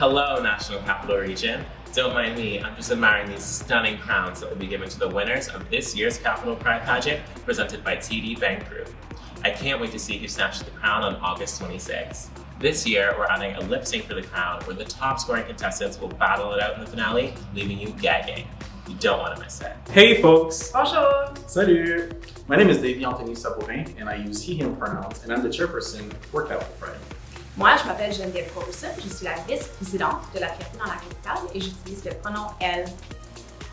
Hello, National Capital Region. Don't mind me, I'm just admiring these stunning crowns that will be given to the winners of this year's Capitol Pride pageant presented by TD Bank Group. I can't wait to see who snatches the crown on August 26th. This year, we're adding a lip sync for the crown where the top scoring contestants will battle it out in the finale, leaving you gagging. You don't want to miss it. Hey folks! Bonjour! Salut! My name is Sabourin and I use he, him pronouns and I'm the chairperson for Capitol Pride. Moi, je m'appelle Geneviève Courroussa, je suis la vice-présidente de la Fierté dans la Capitale et j'utilise le pronom elle.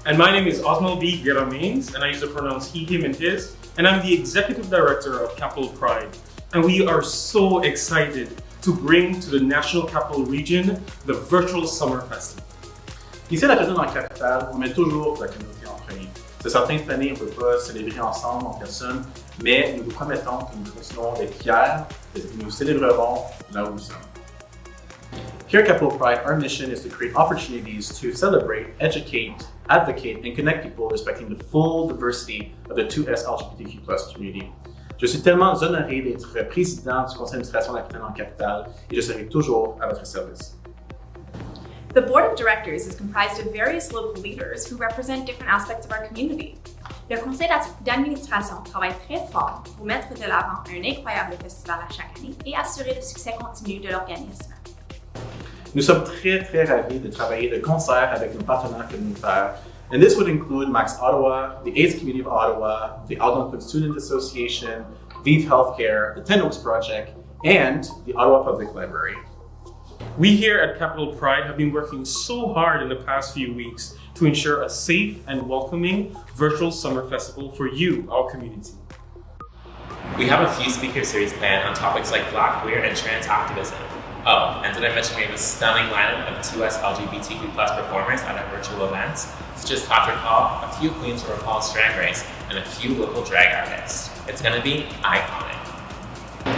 And my name is Osmel B, Guerra Maynes, and I use the pronouns he, him, and his, and I'm the executive director of Capitale Pride. And we are so excited to bring to the National Capital Region the virtual summer festival. Ici à la Fierté dans la Capitale, on met toujours la communauté en premier. C'est certain que cette année, on ne peut pas célébrer ensemble en personne, mais nous vous promettons que nous continuerons d'être fiers et que nous célébrerons là où nous sommes. Here at Capitol Pride, our mission is to create opportunities to celebrate, educate, advocate, and connect people respecting the full diversity of the 2S LGBTQ+ community. Je suis tellement honoré d'être président du conseil d'administration de la Capitale en Capitale et je serai toujours à votre service. The board of directors is comprised of various local leaders who represent different aspects of our community. Le conseil d'administration travaille très fort pour mettre de l'avant un incroyable festival à chaque année et assurer le succès continu de l'organisme. Nous sommes très ravis de travailler de concert avec nos partenaires communautaires, and this would include Max Ottawa, the AIDS Community of Ottawa, the Algonquin Student Association, Vive Healthcare, the 10 Oaks Project, and the Ottawa Public Library. We here at Capitale Pride have been working so hard in the past few weeks to ensure a safe and welcoming virtual summer festival for you, our community. We have a few speaker series planned on topics like Black, queer, and trans activism. Oh, and did I mention we have a stunning lineup of 2S LGBTQ+ performers at our virtual events, such as Patrick Hall, a few queens from RuPaul's Drag Race, and a few local drag artists. It's gonna be iconic.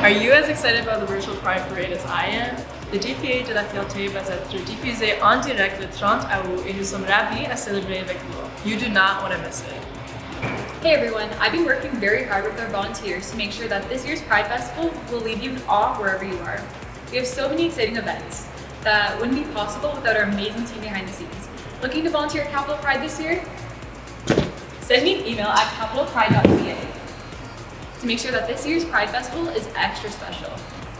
Are you as excited about the virtual Pride Parade as I am? Le défilé de la Fierté va être diffusé en direct le 30 août et nous sommes ravis à célébrer avec vous. You do not want to miss it. Hey everyone, I've been working very hard with our volunteers to make sure that this year's Pride Festival will leave you in awe wherever you are. We have so many exciting events that wouldn't be possible without our amazing team behind the scenes. Looking to volunteer at Capitol Pride this year? Send me an email at capitalpride.ca to make sure that this year's Pride Festival is extra special.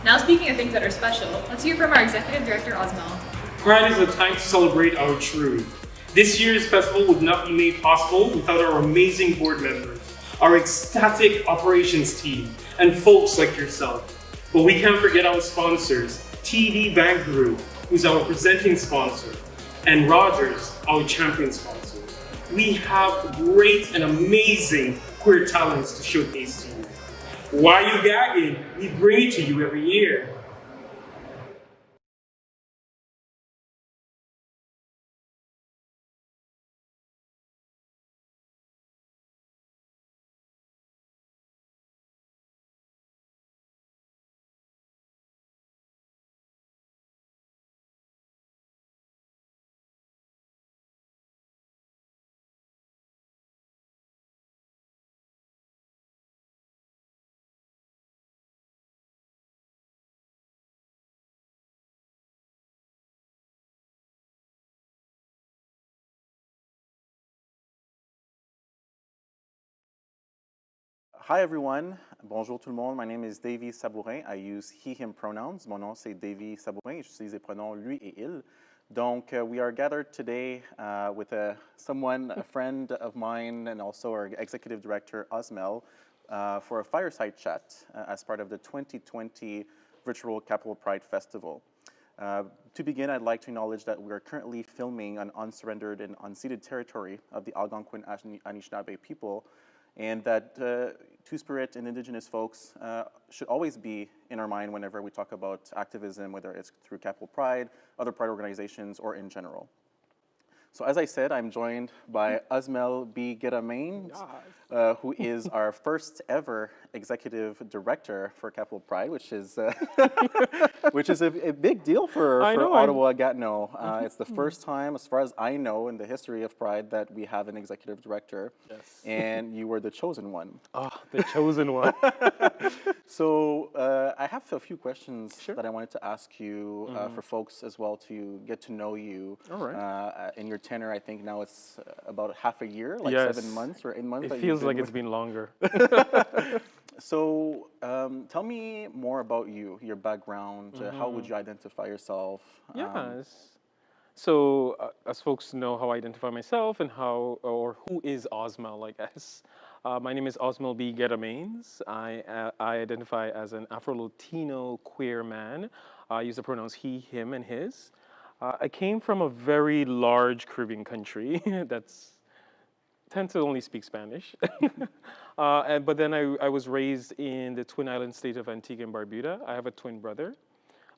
Now speaking of things that are special, let's hear from our executive director, Osmel. Pride is a time to celebrate our truth. This year's festival would not be made possible without our amazing board members, our ecstatic operations team, and folks like yourself. But we can't forget our sponsors, TD Bank Group, who's our presenting sponsor, and Rogers, our champion sponsor. We have great and amazing queer talents to showcase to you. Why are you gagging? We bring it to you every year. Hi everyone, bonjour tout le monde. My name is Davy Sabourin. I use he, him pronouns. Mon nom c'est Davy Sabourin. J'utilise les pronoms lui et il. Donc, we are gathered today with a friend of mine, and also our executive director, Osmel, for a fireside chat as part of the 2020 Virtual Capitol Pride Festival. To begin, I'd like to acknowledge that we are currently filming on unsurrendered and unceded territory of the Algonquin Anishinaabe people, and that Two-Spirit and Indigenous folks should always be in our mind whenever we talk about activism, whether it's through Capitol Pride, other Pride organizations, or in general. So as I said, I'm joined by Osmel B. Maynes, who is our first ever executive director for Capitale Pride, which is which is a big deal for Ottawa Gatineau. It's the first time, as far as I know, in the history of Pride that we have an executive director. Yes. And you were the chosen one. Oh, the chosen one. So I have a few questions Sure. that I wanted to ask you for folks as well to get to know you. All right. In your tenure, I think now it's about half a year, like Yes. 7 months or 8 months. It that feels you've like been it's been longer. So tell me more about you, your background. How would you identify yourself? Yes. So as folks know how I identify myself and how, or who is Osmel, I guess. My name is Osmel B. Guerra Maynes. I identify as an Afro-Latino queer man. I use the pronouns he, him, and his. I came from a very large Caribbean country that's tend to only speak Spanish. But then I was raised in the Twin Island state of Antigua and Barbuda. I have a twin brother.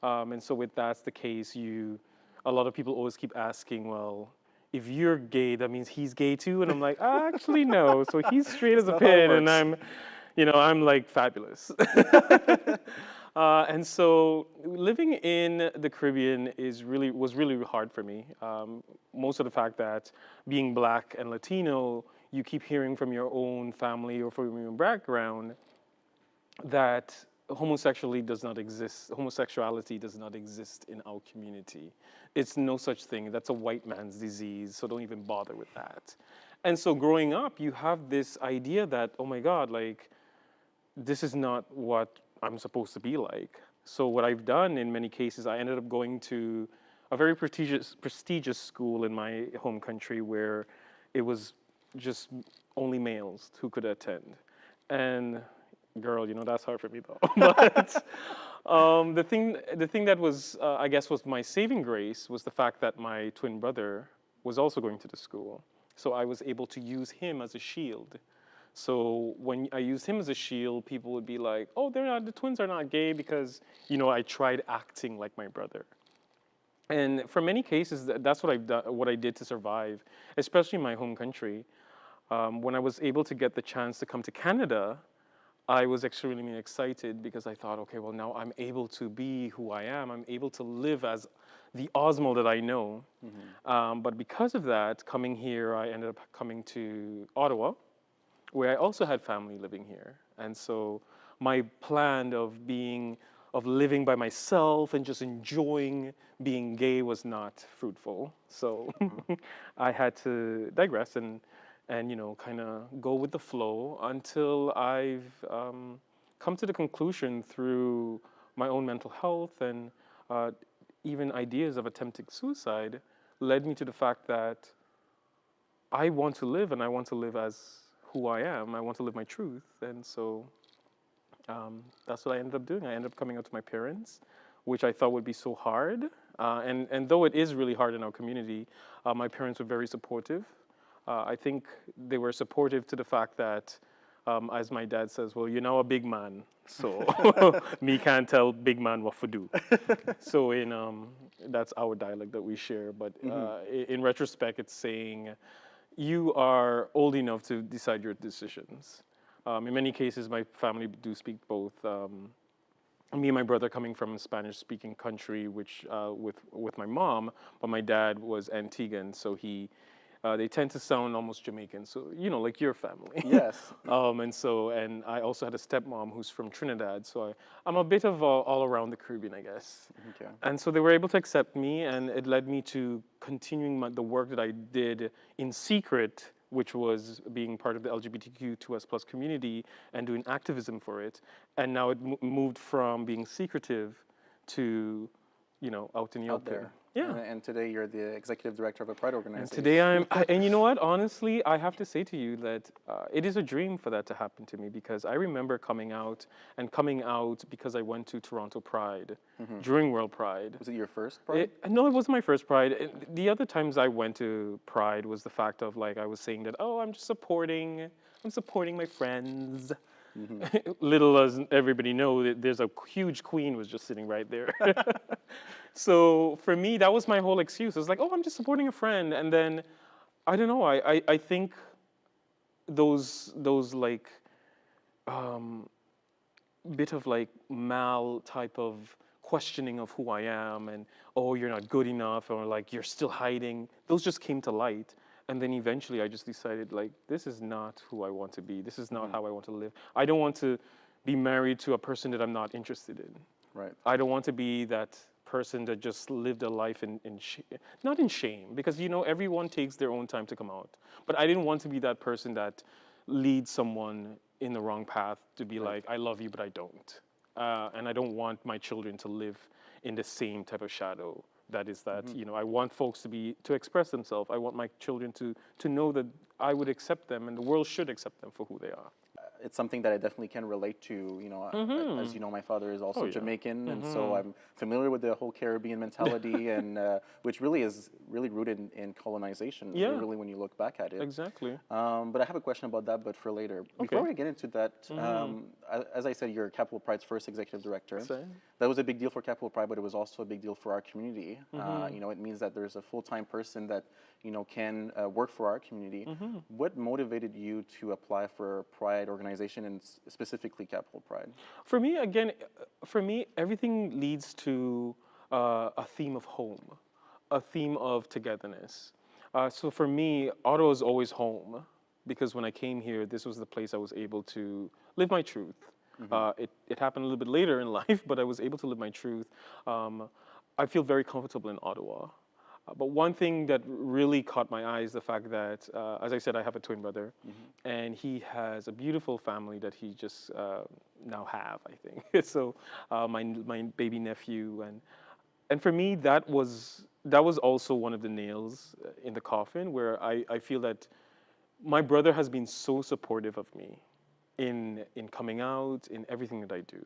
And so with that's the case, a lot of people always keep asking, well, if you're gay, that means he's gay too? And I'm like, actually, no. So he's straight as a pin, and I'm like fabulous. And so living in the Caribbean was really hard for me. Most of the fact that being Black and Latino, you keep hearing from your own family or from your own background that homosexuality does not exist in our community. It's no such thing. That's a white man's disease, so don't even bother with that. And so growing up, you have this idea that, oh my God, like, this is not what I'm supposed to be like. So what I've done in many cases, I ended up going to a very prestigious school in my home country where it was just only males who could attend. And girl, that's hard for me though. But the thing that was, I guess, was my saving grace was the fact that my twin brother was also going to the school. So I was able to use him as a shield. So when I used him as a shield, people would be like, oh, the twins are not gay because, I tried acting like my brother. And for many cases, that's what I did to survive, especially in my home country. When I was able to get the chance to come to Canada, I was extremely excited because I thought, okay, well, now I'm able to be who I am. I'm able to live as the Osmel that I know. But because of that, coming here, I ended up coming to Ottawa, where I also had family living here. And so my plan of living by myself and just enjoying being gay was not fruitful. So I had to digress and kind of go with the flow until I've come to the conclusion through my own mental health and even ideas of attempting suicide led me to the fact that I want to live, and I want to live as who I am. I want to live my truth. And so that's what I ended up doing. I ended up coming out to my parents, which I thought would be so hard. And though it is really hard in our community, my parents were very supportive. I think they were supportive to the fact that, as my dad says, well, you're now a big man, so me can't tell big man what to do. So that's our dialect that we share. But in retrospect, it's saying, you are old enough to decide your decisions. In many cases, my family do speak both. Me and my brother coming from a Spanish-speaking country, which with my mom, but my dad was Antiguan, so they tend to sound almost Jamaican, so like your family. Yes. And I also had a stepmom who's from Trinidad, so I'm a bit of all around the Caribbean, I guess. Okay. And so they were able to accept me, and it led me to continuing the work that I did in secret, which was being part of the LGBTQ2S+ community and doing activism for it. And now it moved from being secretive to, out in the open. There. Yeah. And today you're the executive director of a Pride organization. And today and you know what? Honestly, I have to say to you that it is a dream for that to happen to me, because I remember coming out because I went to Toronto Pride during World Pride. Was it your first Pride? No, it wasn't my first Pride. The other times I went to Pride was the fact of I was saying that, oh, I'm supporting my friends. Little as everybody know, there's a huge queen was just sitting right there. So for me, that was my whole excuse. It was like, oh, I'm just supporting a friend. And then, I don't know, I think those bit of like mal type of questioning of who I am, and oh, you're not good enough, or like you're still hiding. Those just came to light. And then eventually I just decided, like, this is not who I want to be. This is not how I want to live. I don't want to be married to a person that I'm not interested in. Right. I don't want to be that person that just lived a life not in shame, because, you know, everyone takes their own time to come out. But I didn't want to be that person that leads someone in the wrong path to be like, I love you, but I don't. And I don't want my children to live in the same type of shadow. That is that, you know, I want folks to express themselves. I want my children to know that I would accept them and the world should accept them for who they are. It's something that I definitely can relate to. You know, as you know, my father is also Jamaican, and so I'm familiar with the whole Caribbean mentality, and which really is rooted in colonization. Really, when you look back at it. Exactly. But I have a question about that, but for later. Before we get into that, as I said, you're Capitale Pride's first executive director. That was a big deal for Capitale Pride, but it was also a big deal for our community. You know, it means that there's a full-time person that, you know, can work for our community. What motivated you to apply for Pride organization and specifically Capitale Pride? For me, again, everything leads to a theme of home, a theme of togetherness. So for me, Ottawa is always home, because when I came here, this was the place I was able to live my truth. It happened a little bit later in life, but I was able to live my truth. I feel very comfortable in Ottawa. But one thing that really caught my eye is the fact that, as I said, I have a twin brother, and he has a beautiful family that he just now have, I think. So my baby nephew, and for me, that was also one of the nails in the coffin, where I feel that my brother has been so supportive of me in coming out, in everything that I do.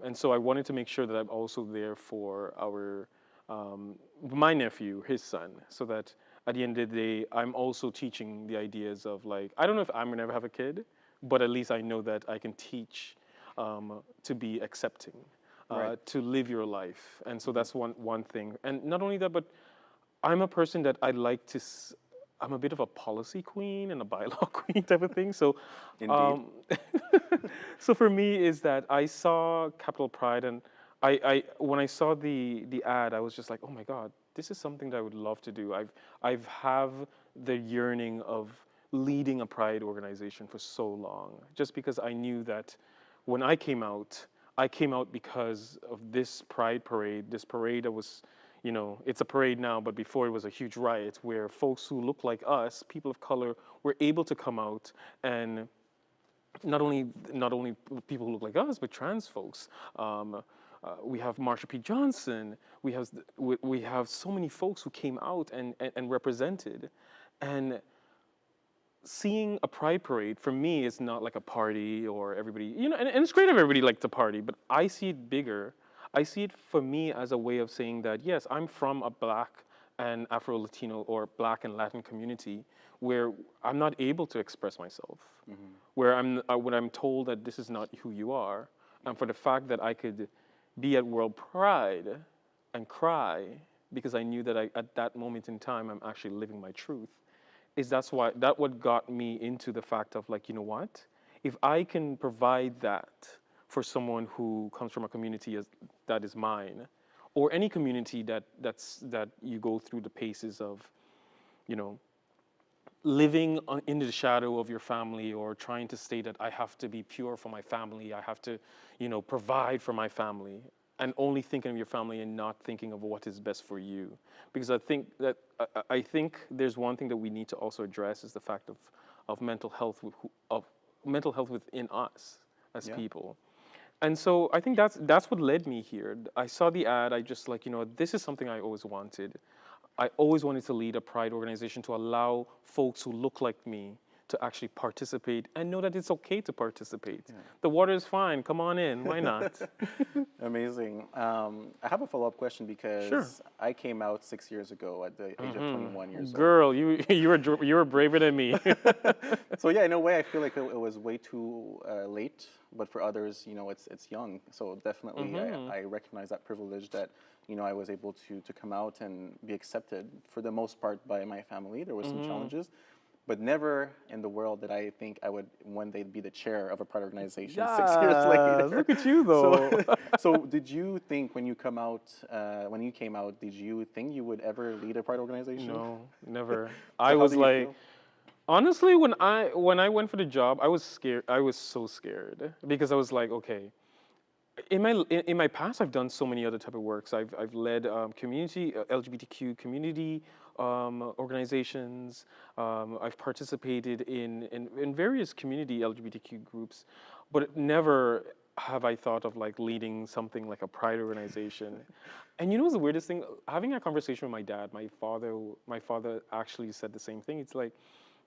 And so I wanted to make sure that I'm also there for my nephew, his son, so that at the end of the day, I'm also teaching the ideas of, like, I don't know if I'm gonna ever have a kid, but at least I know that I can teach to be accepting, to live your life. And so that's one thing. And not only that, but I'm a person that I like to, I'm a bit of a policy queen and a bylaw queen type of thing. So, so for me is that I saw Capitale Pride, and when I saw the ad, I was just like, oh my God, this is something that I would love to do. I've have the yearning of leading a Pride organization for so long, just because I knew that when I came out because of this Pride parade, this parade that was, you know, it's a parade now, but before it was a huge riot where folks who look like us, people of color, were able to come out, and not only people who look like us, but trans folks. We have Marsha P. Johnson. We have so many folks who came out and represented. And seeing a Pride parade, for me, is not like a party or everybody, you know, and it's great if everybody likes to party, but I see it bigger. I see it for me as a way of saying that, yes, I'm from a Black and Afro-Latino or Black and Latin community where I'm not able to express myself, where when I'm told that this is not who you are, and for the fact that I could be at World Pride and cry because I knew that at that moment in time, I'm actually living my truth, that what got me into the fact of, like, you know what? If I can provide that for someone who comes from a community that is mine, or any community that you go through the paces of, you know, living in the shadow of your family, or trying to say that I have to be pure for my family, I have to, you know, provide for my family, and only thinking of your family and not thinking of what is best for you. Because I think there's one thing that we need to also address is the fact of mental health within us as people. And so I think that's what led me here. I saw the ad, I just, like, you know, this is something I always wanted. I always wanted to lead a Pride organization to allow folks who look like me to actually participate and know that it's okay to participate. The water is fine, come on in, why not? Amazing. I have a follow-up question because I came out 6 years ago at the age of 21 years old. Girl, you were braver than me. So yeah, in a way I feel like it was way too late, but for others, you know, it's young. So definitely I recognize that privilege that, you know, I was able to come out and be accepted for the most part by my family. There were some challenges, but never in the world did I think I would one day be the chair of a Pride organization 6 Yeah, years later. look at you though. So did you think when you came out, did you think you would ever lead a Pride organization? No, never. So I how was do you like, feel? honestly, when I went for the job, I was scared. I was so scared because I was like, okay. In my past, I've done so many other type of works. I've led community LGBTQ community organizations. I've participated in various community LGBTQ groups, but never have I thought of like leading something like a Pride organization. And you know what's the weirdest thing? Having a conversation with my dad, my father actually said the same thing. It's like,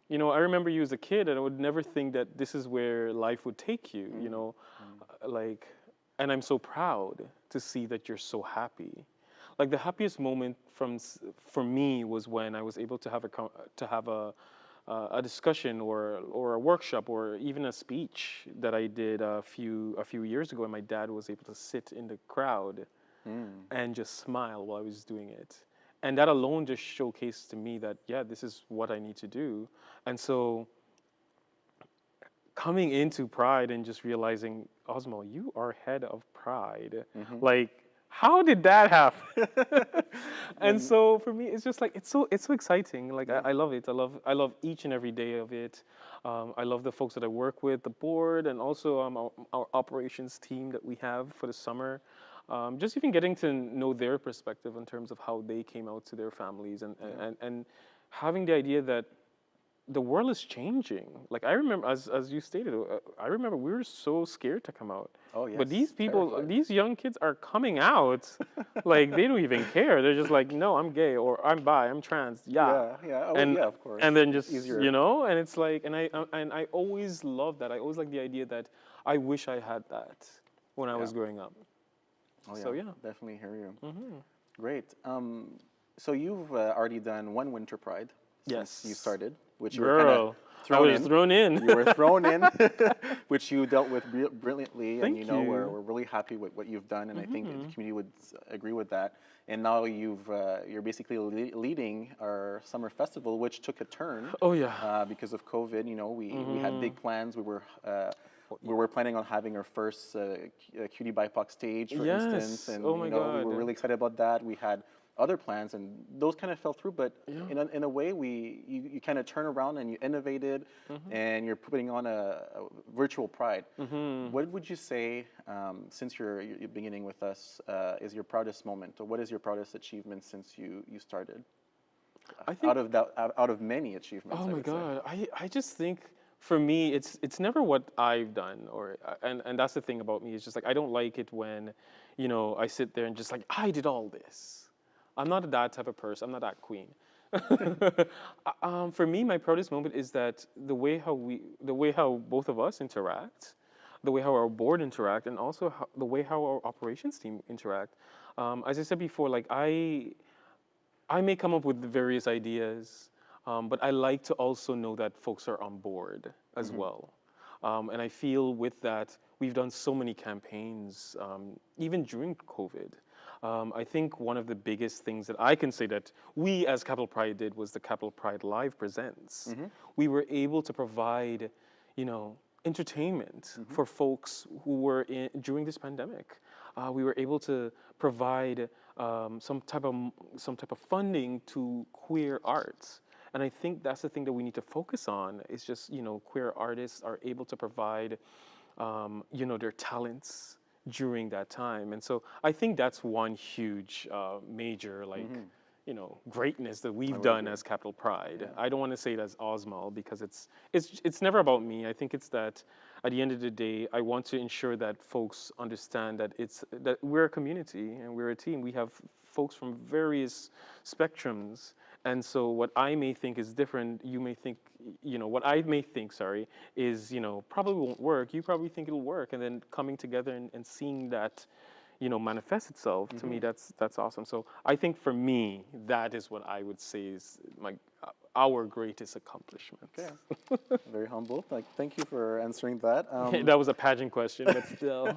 you know, I remember you as a kid, and I would never think that this is where life would take you. You know, like. And I'm so proud to see that you're so happy. Like the happiest moment for me was when I was able to have a discussion or a workshop or even a speech that I did a few years ago, and my dad was able to sit in the crowd and just smile while I was doing it. And that alone just showcased to me that, yeah, this is what I need to do. And so coming into Pride and just realizing, Osmel, you are head of Pride. Like, how did that happen? And so for me, it's just like it's so exciting. Like I love it. I love each and every day of it. I love the folks that I work with, the board, and also our operations team that we have for the summer. Just even getting to know their perspective in terms of how they came out to their families and having the idea that the world is changing. Like I remember, as you stated, I remember we were so scared to come out. Oh yes. But these people, terrified. these young kids are coming out, like they don't even care. They're just like, no, I'm gay or I'm bi, I'm trans. Yeah. Yeah. Oh, And yeah, of course. and then just Easier. you know, and it's like, and I always love that. I always like the idea that I wish I had that when I was growing up. Oh, So yeah. Definitely hear you. Great. So you've already done one Winter Pride since you started, which you were kind Girl, of I was thrown in. You were thrown in, which you dealt with brilliantly, Thank and you know you. we're really happy with what you've done, and I think the community would agree with that. And now you're basically leading our summer festival, which took a turn. Oh yeah. Because of COVID. You know, we had big plans. We were planning on having our first Cutie BIPOC stage, for instance, and Oh my you know God. we were really excited about that. We had other plans, and those kind of fell through. But in a way, you kind of turn around and you innovated, and you're putting on a virtual Pride. What would you say, since you're beginning with us, is your proudest moment, or what is your proudest achievement since you started? I think out of many achievements. Oh I my would say. God! I just think for me it's never what I've done and that's the thing about me. It's just like I don't like it when, you know, I sit there and just like I did all this. I'm not that type of person. I'm not that queen. For me, my proudest moment is that the way how both of us interact, the way how our board interact, and also the way how our operations team interact. As I said before, like I may come up with various ideas, but I like to also know that folks are on board as well. And I feel with that, we've done so many campaigns, even during COVID. I think one of the biggest things that I can say that we as Capitale Pride did was the Capitale Pride Live Presents. We were able to provide, you know, entertainment for folks who were during this pandemic. We were able to provide some type of funding to queer arts. And I think that's the thing that we need to focus on. Is just, you know, queer artists are able to provide, you know, their talents during that time. And so I think that's one huge, major, like, you know, greatness that we've done as Capitale Pride. Yeah. I don't want to say it as Osmel because it's never about me. I think it's that at the end of the day, I want to ensure that folks understand that that we're a community and we're a team. We have folks from various spectrums. And so what I may think is different, you may think, you know, what I may think, is, you know, probably won't work. You probably think it'll work. And then coming together and seeing that, you know, manifest itself, to me, that's awesome. So I think for me, that is what I would say is our greatest accomplishment. Okay. Very humble. Like, thank you for answering that. That was a pageant question, but still.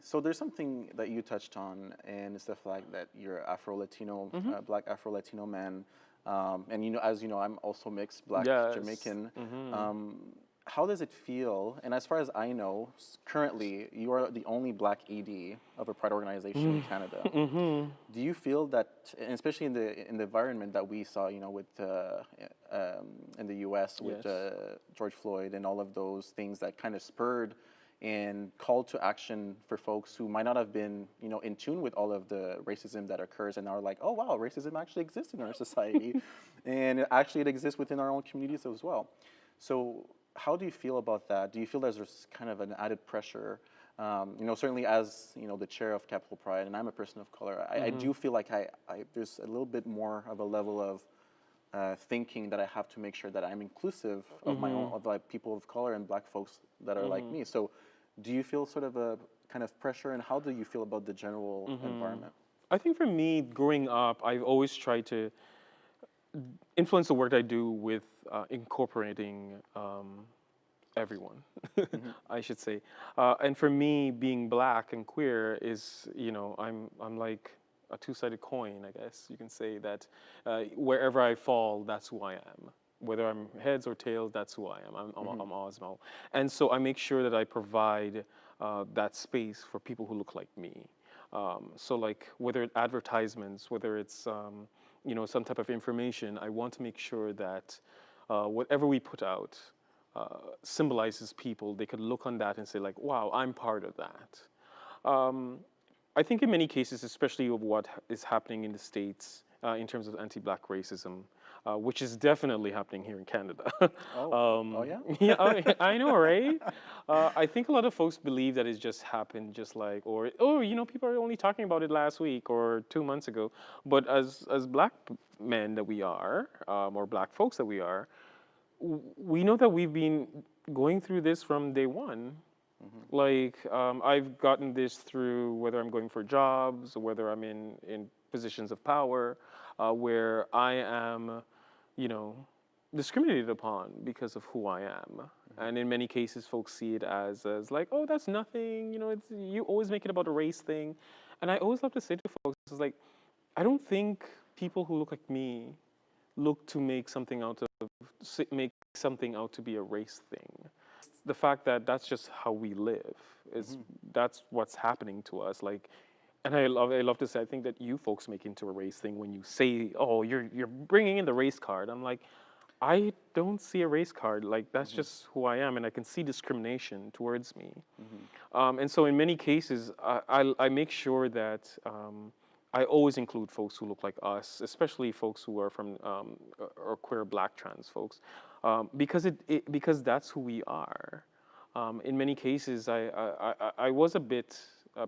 So there's something that you touched on, and it's the fact that you're Afro-Latino, Black Afro-Latino man. And as you know, I'm also mixed, Black Yes. Jamaican. How does it feel? And as far as I know, currently you are the only Black AD of a Pride organization in Canada. Do you feel that, and especially in the environment that we saw, with in the U.S. with George Floyd and all of those things that kind of spurred and called to action for folks who might not have been, in tune with all of the racism that occurs and are like, oh wow, racism actually exists in our society, and actually it exists within our own communities as well. So how do you feel about that? Do you feel there's kind of an added pressure? Certainly as, the chair of Capitale Pride, and I'm a person of color, I do feel like there's a little bit more of a level of thinking that I have to make sure that I'm inclusive of my own, of like people of color and Black folks that are like me. So do you feel sort of a kind of pressure, and how do you feel about the general environment? I think for me, growing up, I've always tried to influence the work I do with incorporating everyone, I should say. And for me, being Black and queer is, I'm like a two-sided coin, I guess you can say that. Wherever I fall, that's who I am. Whether I'm heads or tails, that's who I am. I'm Osmel. And so I make sure that I provide that space for people who look like me. So like whether it's advertisements, whether it's some type of information, I want to make sure that whatever we put out symbolizes people. They could look on that and say like, wow, I'm part of that. I think in many cases, especially of what is happening in the States in terms of anti-Black racism, which is definitely happening here in Canada. Oh yeah? Yeah, I know, right? I think a lot of folks believe that it's just happened just like, people are only talking about it last week or 2 months ago. But as Black men that we are, or Black folks that we are, we know that we've been going through this from day one. Like, I've gotten this through whether I'm going for jobs or whether I'm in positions of power, where I am, discriminated upon because of who I am. And in many cases, folks see it as like, oh, that's nothing, you always make it about a race thing. And I always love to say to folks, it's like, I don't think people who look like me look to make something out to be a race thing. The fact that that's just how we live that's what's happening to us. Like, and I love to say, I think that you folks make into a race thing when you say, oh, you're bringing in the race card. I'm like, I don't see a race card. Like, that's just who I am, and I can see discrimination towards me. And so in many cases, I make sure that I always include folks who look like us, especially folks who are from or queer Black trans folks, because that's who we are. In many cases, I was a bit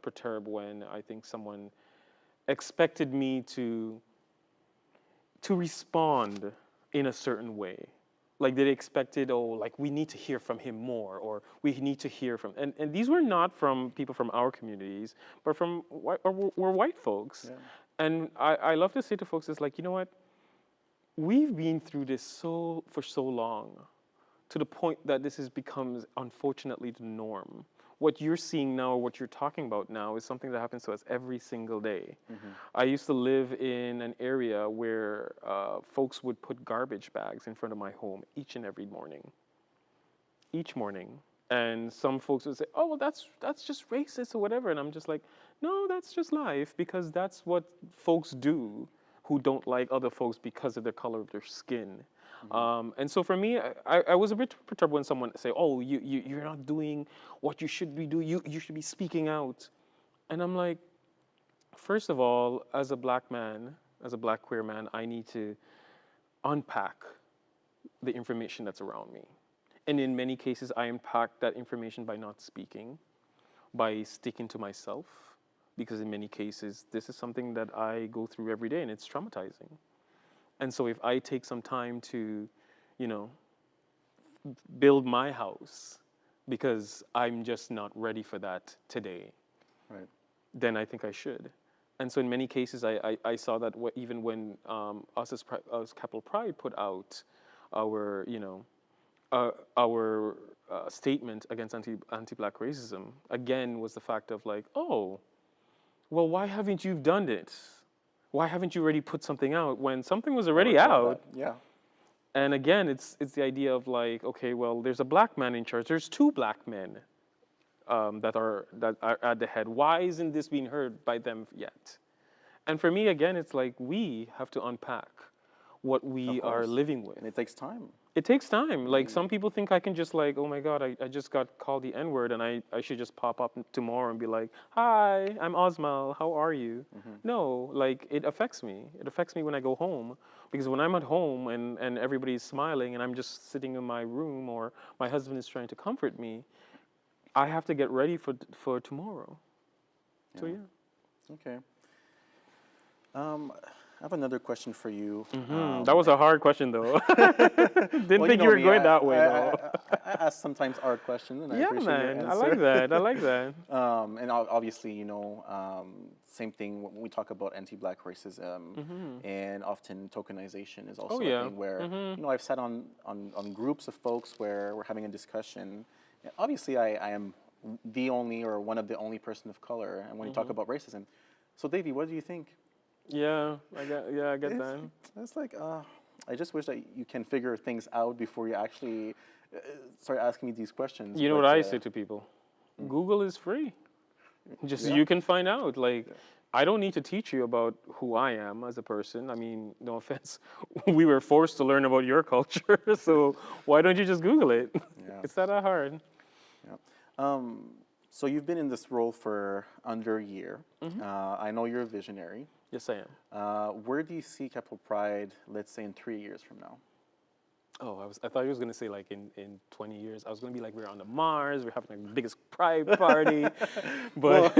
perturbed when I think someone expected me to respond in a certain way. Like they expected, like we need to hear from him more, or we need to hear from, and these were not from people from our communities, but from we're white folks. Yeah. And I love to say to folks, it's like, you know what? We've been through this for so long, to the point that this becomes, unfortunately, the norm. What you're seeing now, or what you're talking about now, is something that happens to us every single day. I used to live in an area where folks would put garbage bags in front of my home each and every morning. Each morning. And some folks would say, oh, well, that's just racist or whatever. And I'm just like, no, that's just life, because that's what folks do who don't like other folks because of the color of their skin. And so for me, I was a bit perturbed when someone say, oh, you're not doing what you should be doing, you should be speaking out. And I'm like, first of all, as a Black man, as a Black queer man, I need to unpack the information that's around me. And in many cases, I unpack that information by not speaking, by sticking to myself, because in many cases, this is something that I go through every day, and it's traumatizing. And so if I take some time to, build my house because I'm just not ready for that today, right, then I think I should. And so in many cases, I saw that even when us as Capitale Pride put out our statement against anti-black racism, again, was the fact of like, oh, well, why haven't you done it? Why haven't you already put something out when something was already out? Yeah. And again, it's the idea of like, okay, well, there's a black man in charge. There's two black men that are at the head. Why isn't this being heard by them yet? And for me, again, it's like we have to unpack what we are living with. And it takes time. It takes time. Like some people think I can just like, oh my God, I just got called the N-word and I should just pop up tomorrow and be like, hi, I'm Osmel, how are you? No, like it affects me. It affects me when I go home because when I'm at home and everybody's smiling and I'm just sitting in my room or my husband is trying to comfort me, I have to get ready for tomorrow. So yeah. Okay. I have another question for you. That was a hard question, though. Didn't think you were going that way, though. I ask sometimes hard questions, and I Yeah, appreciate man. your I answer. like that. I like that. And obviously, same thing when we talk about anti-black racism, and often tokenization is also a thing where, I've sat on groups of folks where we're having a discussion. Obviously, I am the only or one of the only person of color, and when you talk about racism. So, Davey, what do you think? Yeah, I get that. It's like, I just wish that you can figure things out before you actually start asking me these questions. You know what I say to people? Google is free. Just you can find out. Like, I don't need to teach you about who I am as a person. I mean, no offense. We were forced to learn about your culture, so why don't you just Google it? Yeah. It's not that hard. Yeah. So you've been in this role for under a year. I know you're a visionary. Yes, I am. Where do you see Capitale Pride, let's say, in 3 years from now? Oh, I thought you was gonna say like in 20 years. I was gonna be like we're on the Mars. We're having the biggest pride party. But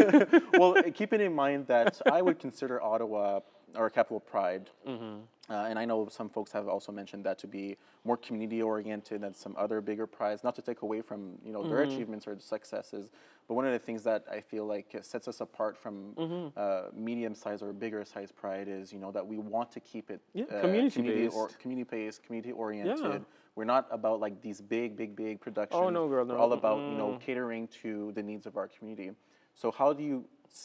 well, keeping in mind that I would consider Ottawa or Capitale Pride, and I know some folks have also mentioned that to be more community-oriented than some other bigger prides. Not to take away from their achievements or successes, but one of the things that I feel like sets us apart from medium-sized or bigger-sized pride is that we want to keep it community-based, community-based, community-oriented. Yeah. We're not about like these big productions. Oh no, girl, no. We're all about catering to the needs of our community. So how do you?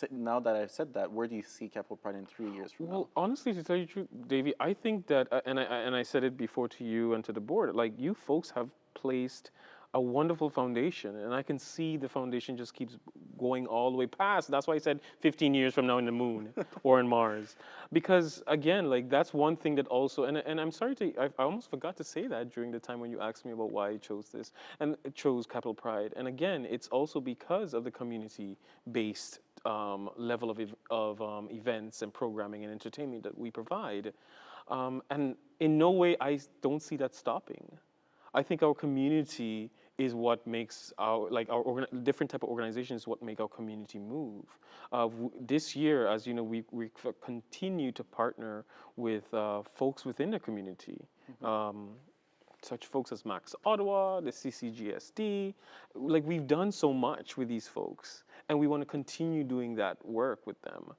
Now that I've said that, where do you see Capitale Pride in 3 years from now? Well, honestly, to tell you the truth, Davey, I think that, and I said it before to you and to the board, like you folks have placed a wonderful foundation, and I can see the foundation just keeps going all the way past. That's why I said 15 years from now in the moon or in Mars, because again, like that's one thing that also, and I'm sorry I almost forgot to say that during the time when you asked me about why I chose this and chose Capitale Pride, and again, it's also because of the community-based level of events and programming and entertainment that we provide, and in no way I don't see that stopping. I think our community is what makes our different type of organizations what make our community move. This year, as you know, we continue to partner with folks within the community. Such folks as Max Ottawa, the CCGSD, like we've done so much with these folks, and we want to continue doing that work with them.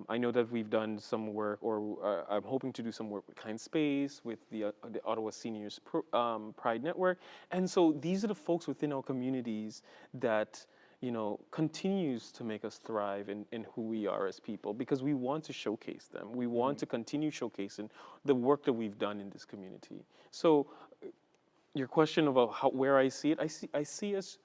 I know that we've done some work, or I'm hoping to do some work with Kind Space, with the Ottawa Seniors Pride Network, and so these are the folks within our communities that continues to make us thrive in who we are as people, because we want to showcase them. We want to continue showcasing the work that we've done in this community. So your question about where I see it, I see us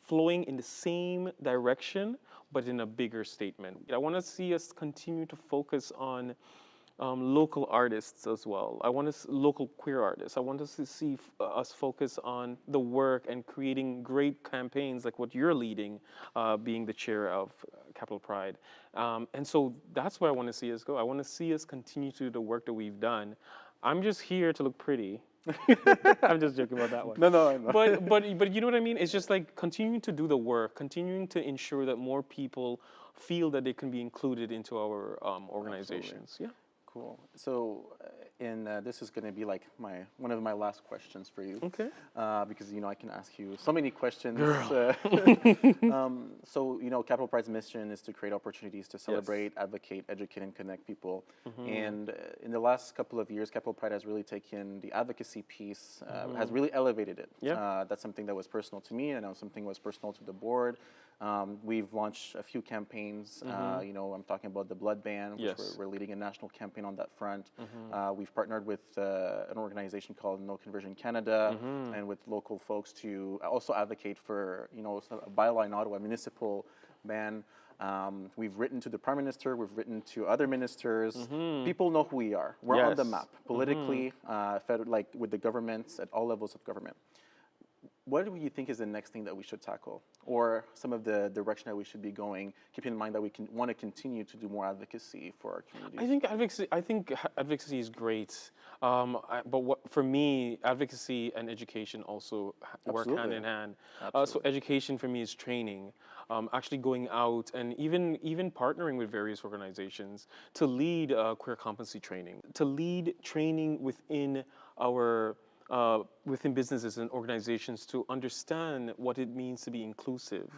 flowing in the same direction, but in a bigger statement. I want to see us continue to focus on local artists as well. I want local queer artists. I want us to see us focus on the work and creating great campaigns like what you're leading, being the chair of Capitale Pride. And so that's where I want to see us go. I want to see us continue to do the work that we've done. I'm just here to look pretty. I'm just joking about that one. No. But you know what I mean? It's just like continuing to do the work, continuing to ensure that more people feel that they can be included into our organizations. Absolutely. Yeah. Cool. So, this is going to be like one of my last questions for you. Okay. Because I can ask you so many questions. So Capitale Pride's mission is to create opportunities to celebrate, advocate, educate, and connect people. And in the last couple of years, Capitale Pride has really taken the advocacy piece, has really elevated it. Yeah. That's something that was personal to me, and something was personal to the board. We've launched a few campaigns. I'm talking about the blood ban, which we're leading a national campaign on that front. We've partnered with an organization called No Conversion Canada and with local folks to also advocate for a bylaw in Ottawa, a municipal ban. We've written to the Prime Minister, we've written to other ministers. People know who we are. We're on the map politically, with the governments at all levels of government. What do you think is the next thing that we should tackle, or some of the direction that we should be going, keeping in mind that we want to continue to do more advocacy for our communities? I think advocacy is great, but for me, advocacy and education also work hand in hand. So education for me is training, actually going out and even partnering with various organizations to lead queer competency training, to lead training within within businesses and organizations to understand what it means to be inclusive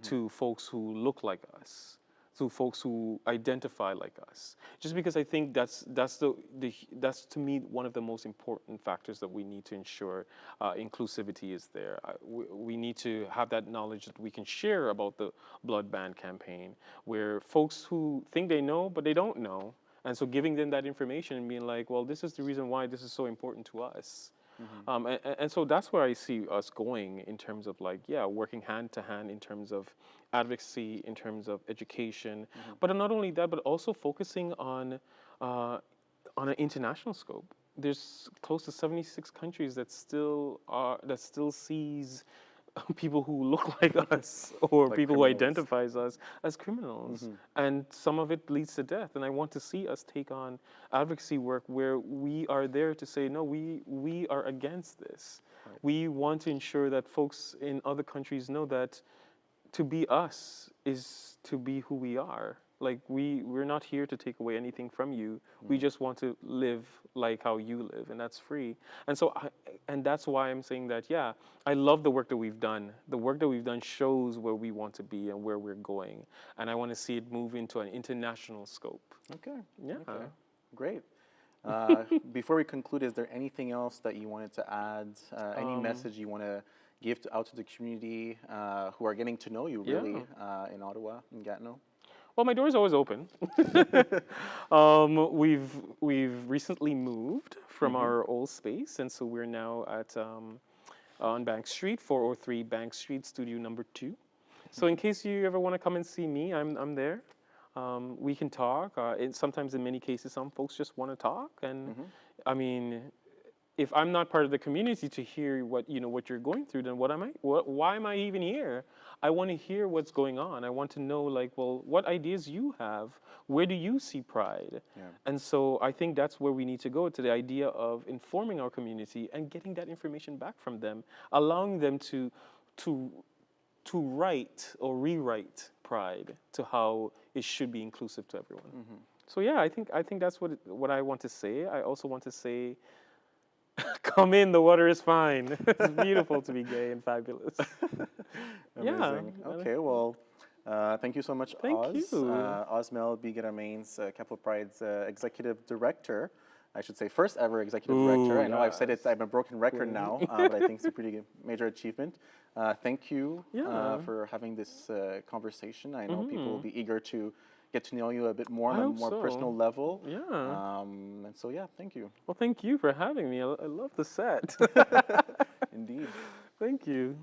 to folks who look like us, to folks who identify like us. Just because I think that's to me one of the most important factors that we need to ensure inclusivity is there. We need to have that knowledge that we can share about the blood ban campaign, where folks who think they know but they don't know, and so giving them that information and being like, well, this is the reason why this is so important to us. And so that's where I see us going in terms of working hand to hand in terms of advocacy, in terms of education, but not only that, but also focusing on an international scope. There's close to 76 countries that still sees people who look like us or like people criminals. Who identifies us as criminals. And some of it leads to death. And I want to see us take on advocacy work where we are there to say, no, we are against this. Right. We want to ensure that folks in other countries know that to be us is to be who we are. Like we're not here to take away anything from you. We just want to live like how you live, and that's free. And so, that's why I'm saying that. Yeah, I love the work that we've done. The work that we've done shows where we want to be and where we're going, and I want to see it move into an international scope. Okay. Yeah. Okay. Great. Before we conclude, is there anything else that you wanted to add? Any message you want to give out to the community who are getting to know you really in Ottawa, in Gatineau? Well, my door is always open. We've recently moved from our old space, and so we're now at on Bank Street, 403 Bank Street, studio number 2. So in case you ever want to come and see me, I'm there. We can talk. Sometimes, in many cases, some folks just want to talk, and I mean, if I'm not part of the community to hear what you're going through, then why am I even here? I want to hear what's going on. I want to know, what ideas you have. Where do you see pride? Yeah. And so I think that's where we need to go, to the idea of informing our community and getting that information back from them, allowing them to write or rewrite pride to how it should be inclusive to everyone. So yeah, I think that's what I want to say. I also want to say, come in, the water is fine. It's beautiful to be gay and fabulous. Amazing. Yeah. Okay, well, thank you so much, Thank you. Osmel B, Guerra Maynes, Capitale Pride's Executive Director. I should say first ever Executive Director. I know I've said I'm a broken record now, but I think it's a pretty major achievement. Thank you for having this conversation. I know people will be eager to get to know you a bit more on a more personal level. Yeah. And so, thank you. Well, thank you for having me. I love the set. Indeed. Thank you.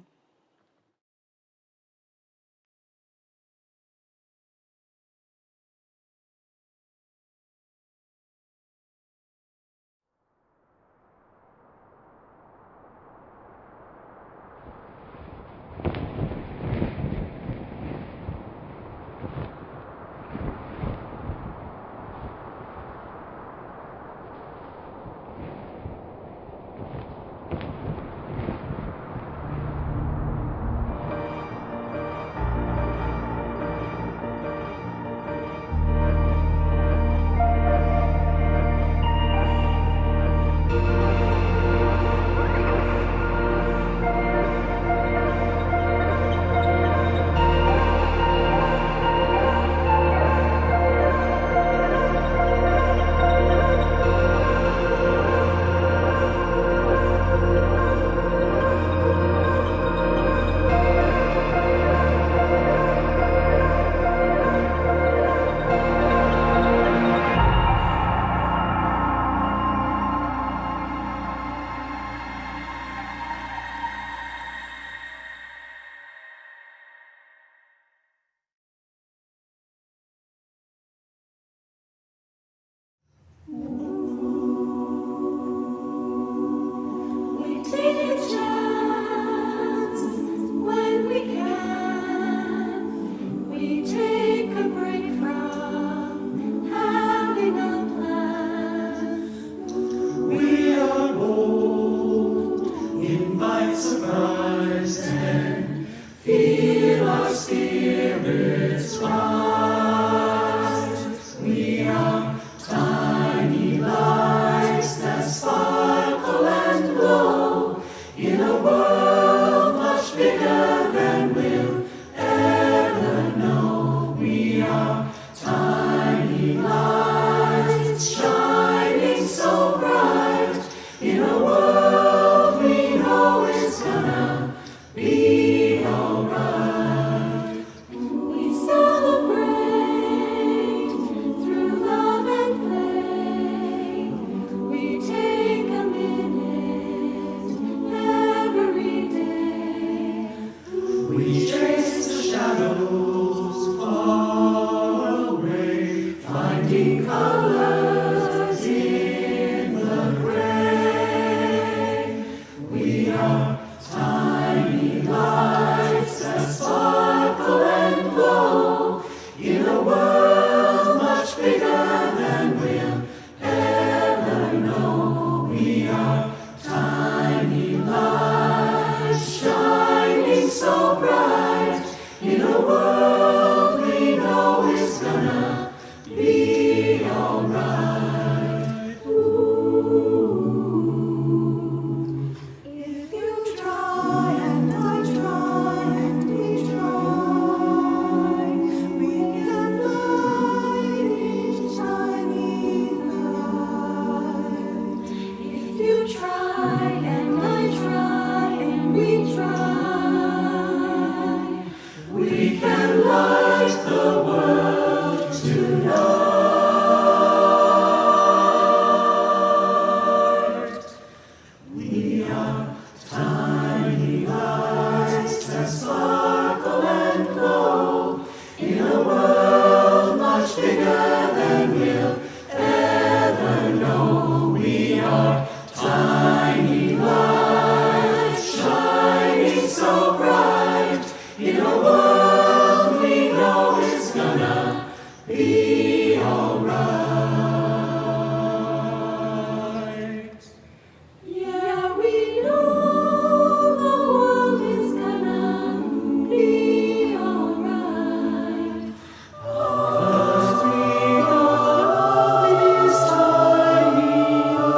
Yeah, we know the world is gonna be alright. Cause we got these tiny eyes.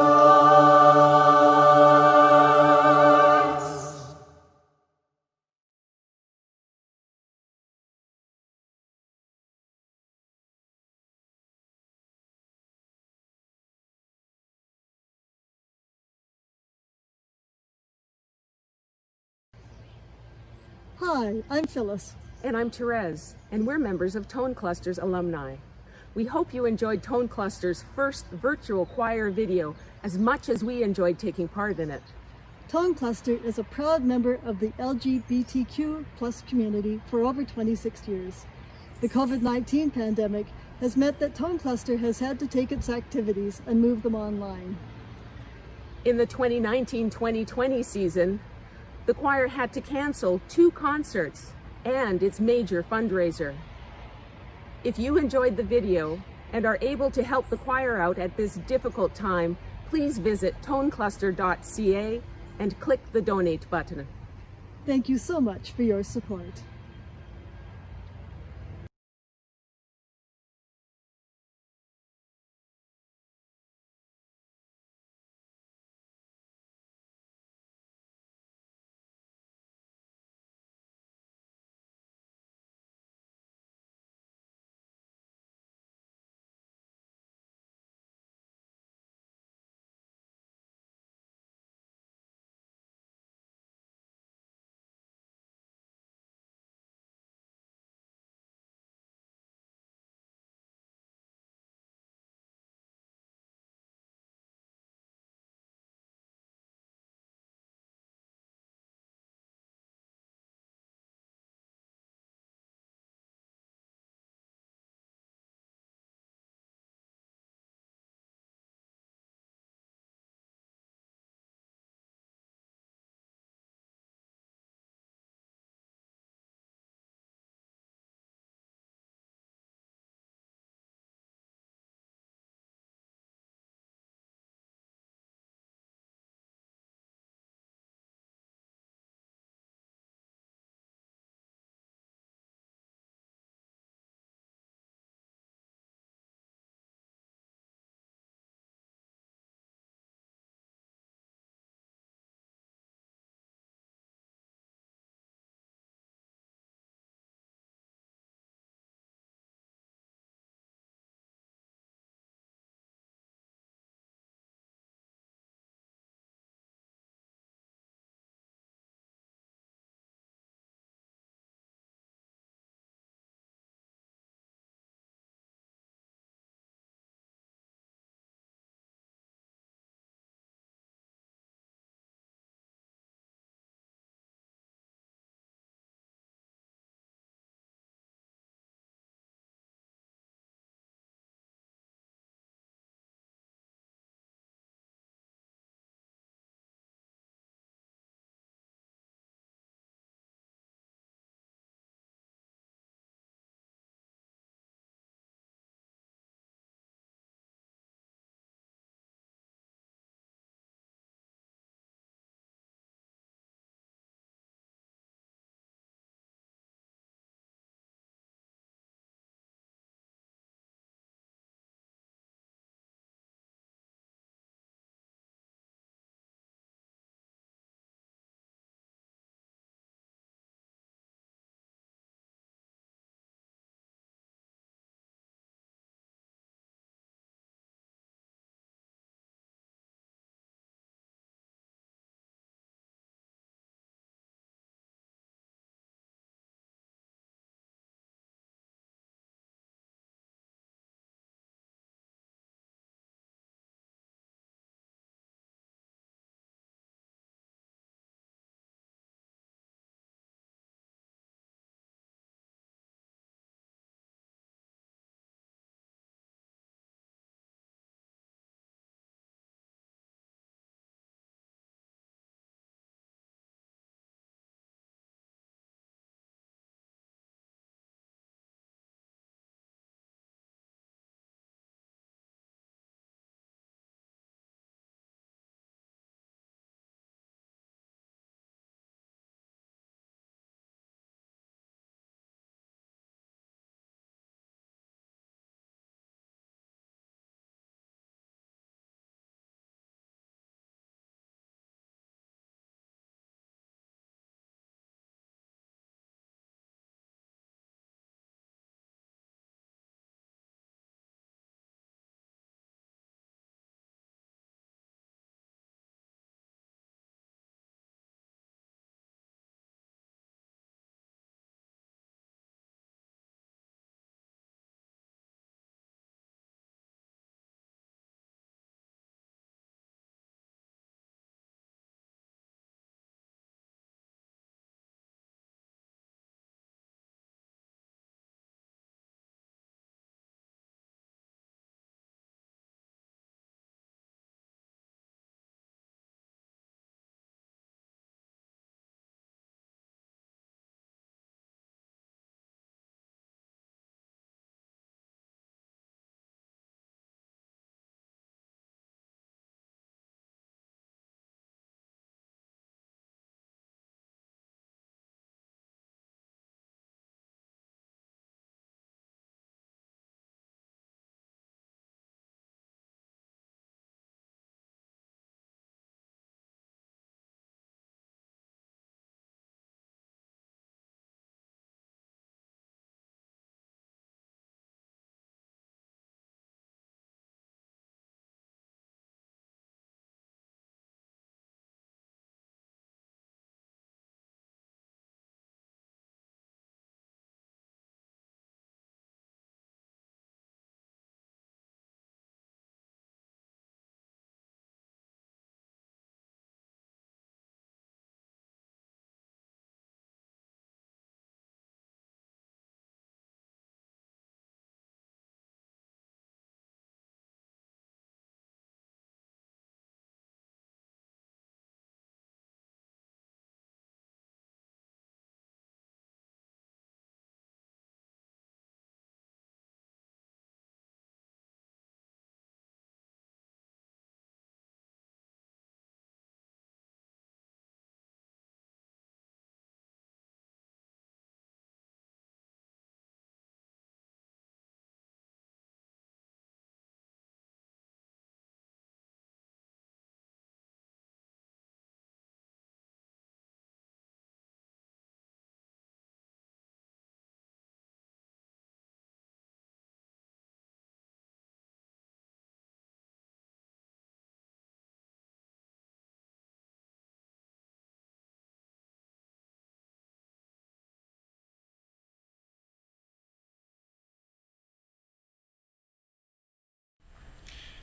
Hi, I'm Phyllis. And I'm Therese, and we're members of Tone Cluster's alumni. We hope you enjoyed Tone Cluster's first virtual choir video as much as we enjoyed taking part in it. Tone Cluster is a proud member of the LGBTQ+ community for over 26 years. The COVID-19 pandemic has meant that Tone Cluster has had to take its activities and move them online. In the 2019-2020 season, the choir had to cancel 2 concerts and its major fundraiser. If you enjoyed the video and are able to help the choir out at this difficult time, please visit tonecluster.ca and click the donate button. Thank you so much for your support.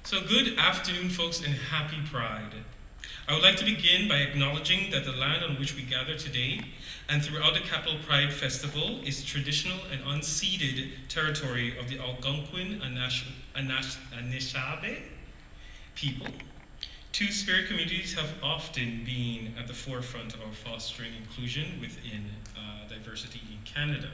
So good afternoon, folks, and happy Pride. I would like to begin by acknowledging that the land on which we gather today and throughout the Capitale Pride Festival is traditional and unceded territory of the Algonquin Anishinaabe people. Two-spirit communities have often been at the forefront of fostering inclusion within diversity in Canada.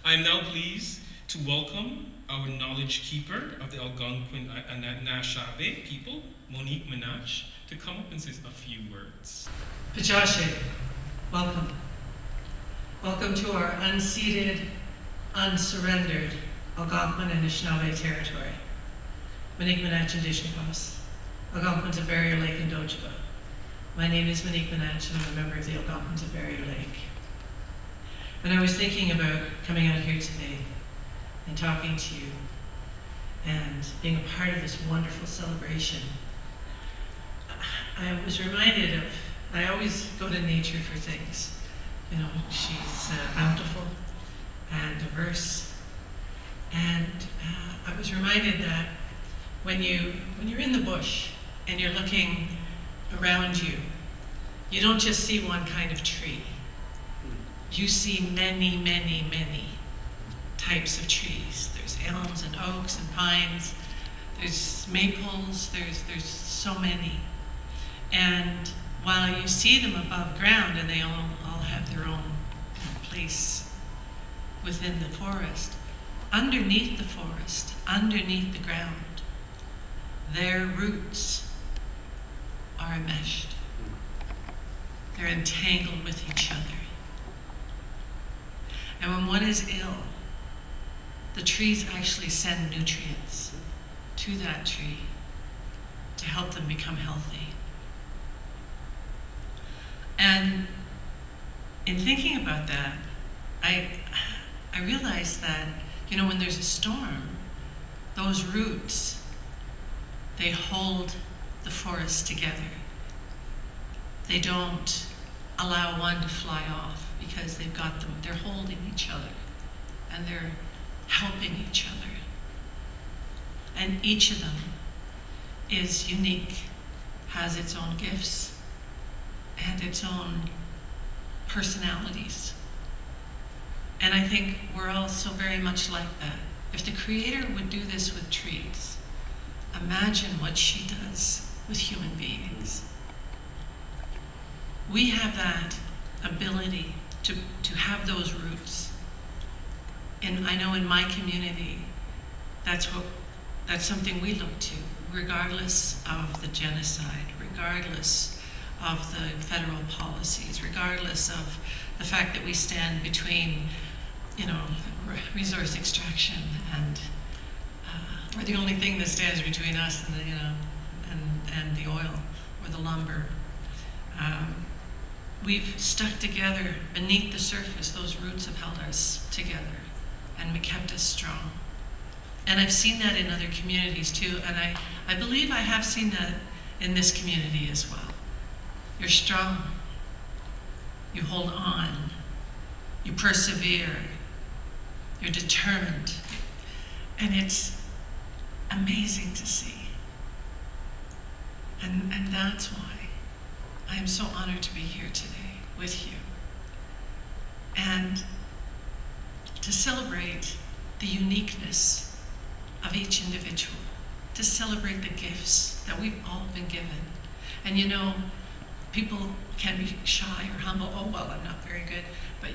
I am now pleased to welcome our knowledge keeper of the Algonquin Anishinaabe people, Monique Menach, to come up and say a few words. Pachashe, welcome. Welcome to our unceded, unsurrendered Algonquin and Anishinaabe territory. Monique Menach and Dishnikos, Algonquins of Barrier Lake and Dojiba. My name is Monique Menach and I'm a member of the Algonquins of Barrier Lake. And I was thinking about coming out here today and talking to you and being a part of this wonderful celebration. I was reminded of, I always go to nature for things. You know, she's bountiful and diverse. And I was reminded that when you're in the bush and you're looking around you, you don't just see one kind of tree. You see many, many, many types of trees. There's elms and oaks and pines. There's maples. There's so many. And while you see them above ground and they all have their own place within the forest, underneath the forest, underneath the ground, their roots are enmeshed. They're entangled with each other. And when one is ill, the trees actually send nutrients to that tree to help them become healthy. And in thinking about that, I realized that, you know, when there's a storm, those roots, they hold the forest together. They don't allow one to fly off because they've got them, they're holding each other and they're helping each other. And each of them is unique, has its own gifts and its own personalities. And I think we're all so very much like that. If the Creator would do this with trees, imagine what she does with human beings. We have that ability to have those roots. And I know in my community, that's something we look to, regardless of the genocide, regardless of the federal policies, regardless of the fact that we stand between, you know, resource extraction and we're the only thing that stands between us and the, you know, and the oil or the lumber. We've stuck together beneath the surface. Those roots have held us together and kept us strong. And I've seen that in other communities too, and I believe I have seen that in this community as well. You're strong, you hold on, you persevere, you're determined, and it's amazing to see. And that's why I am so honored to be here today with you and to celebrate the uniqueness of each individual, to celebrate the gifts that we've all been given. And you know, people can be shy or humble. Oh, well, I'm not very good. But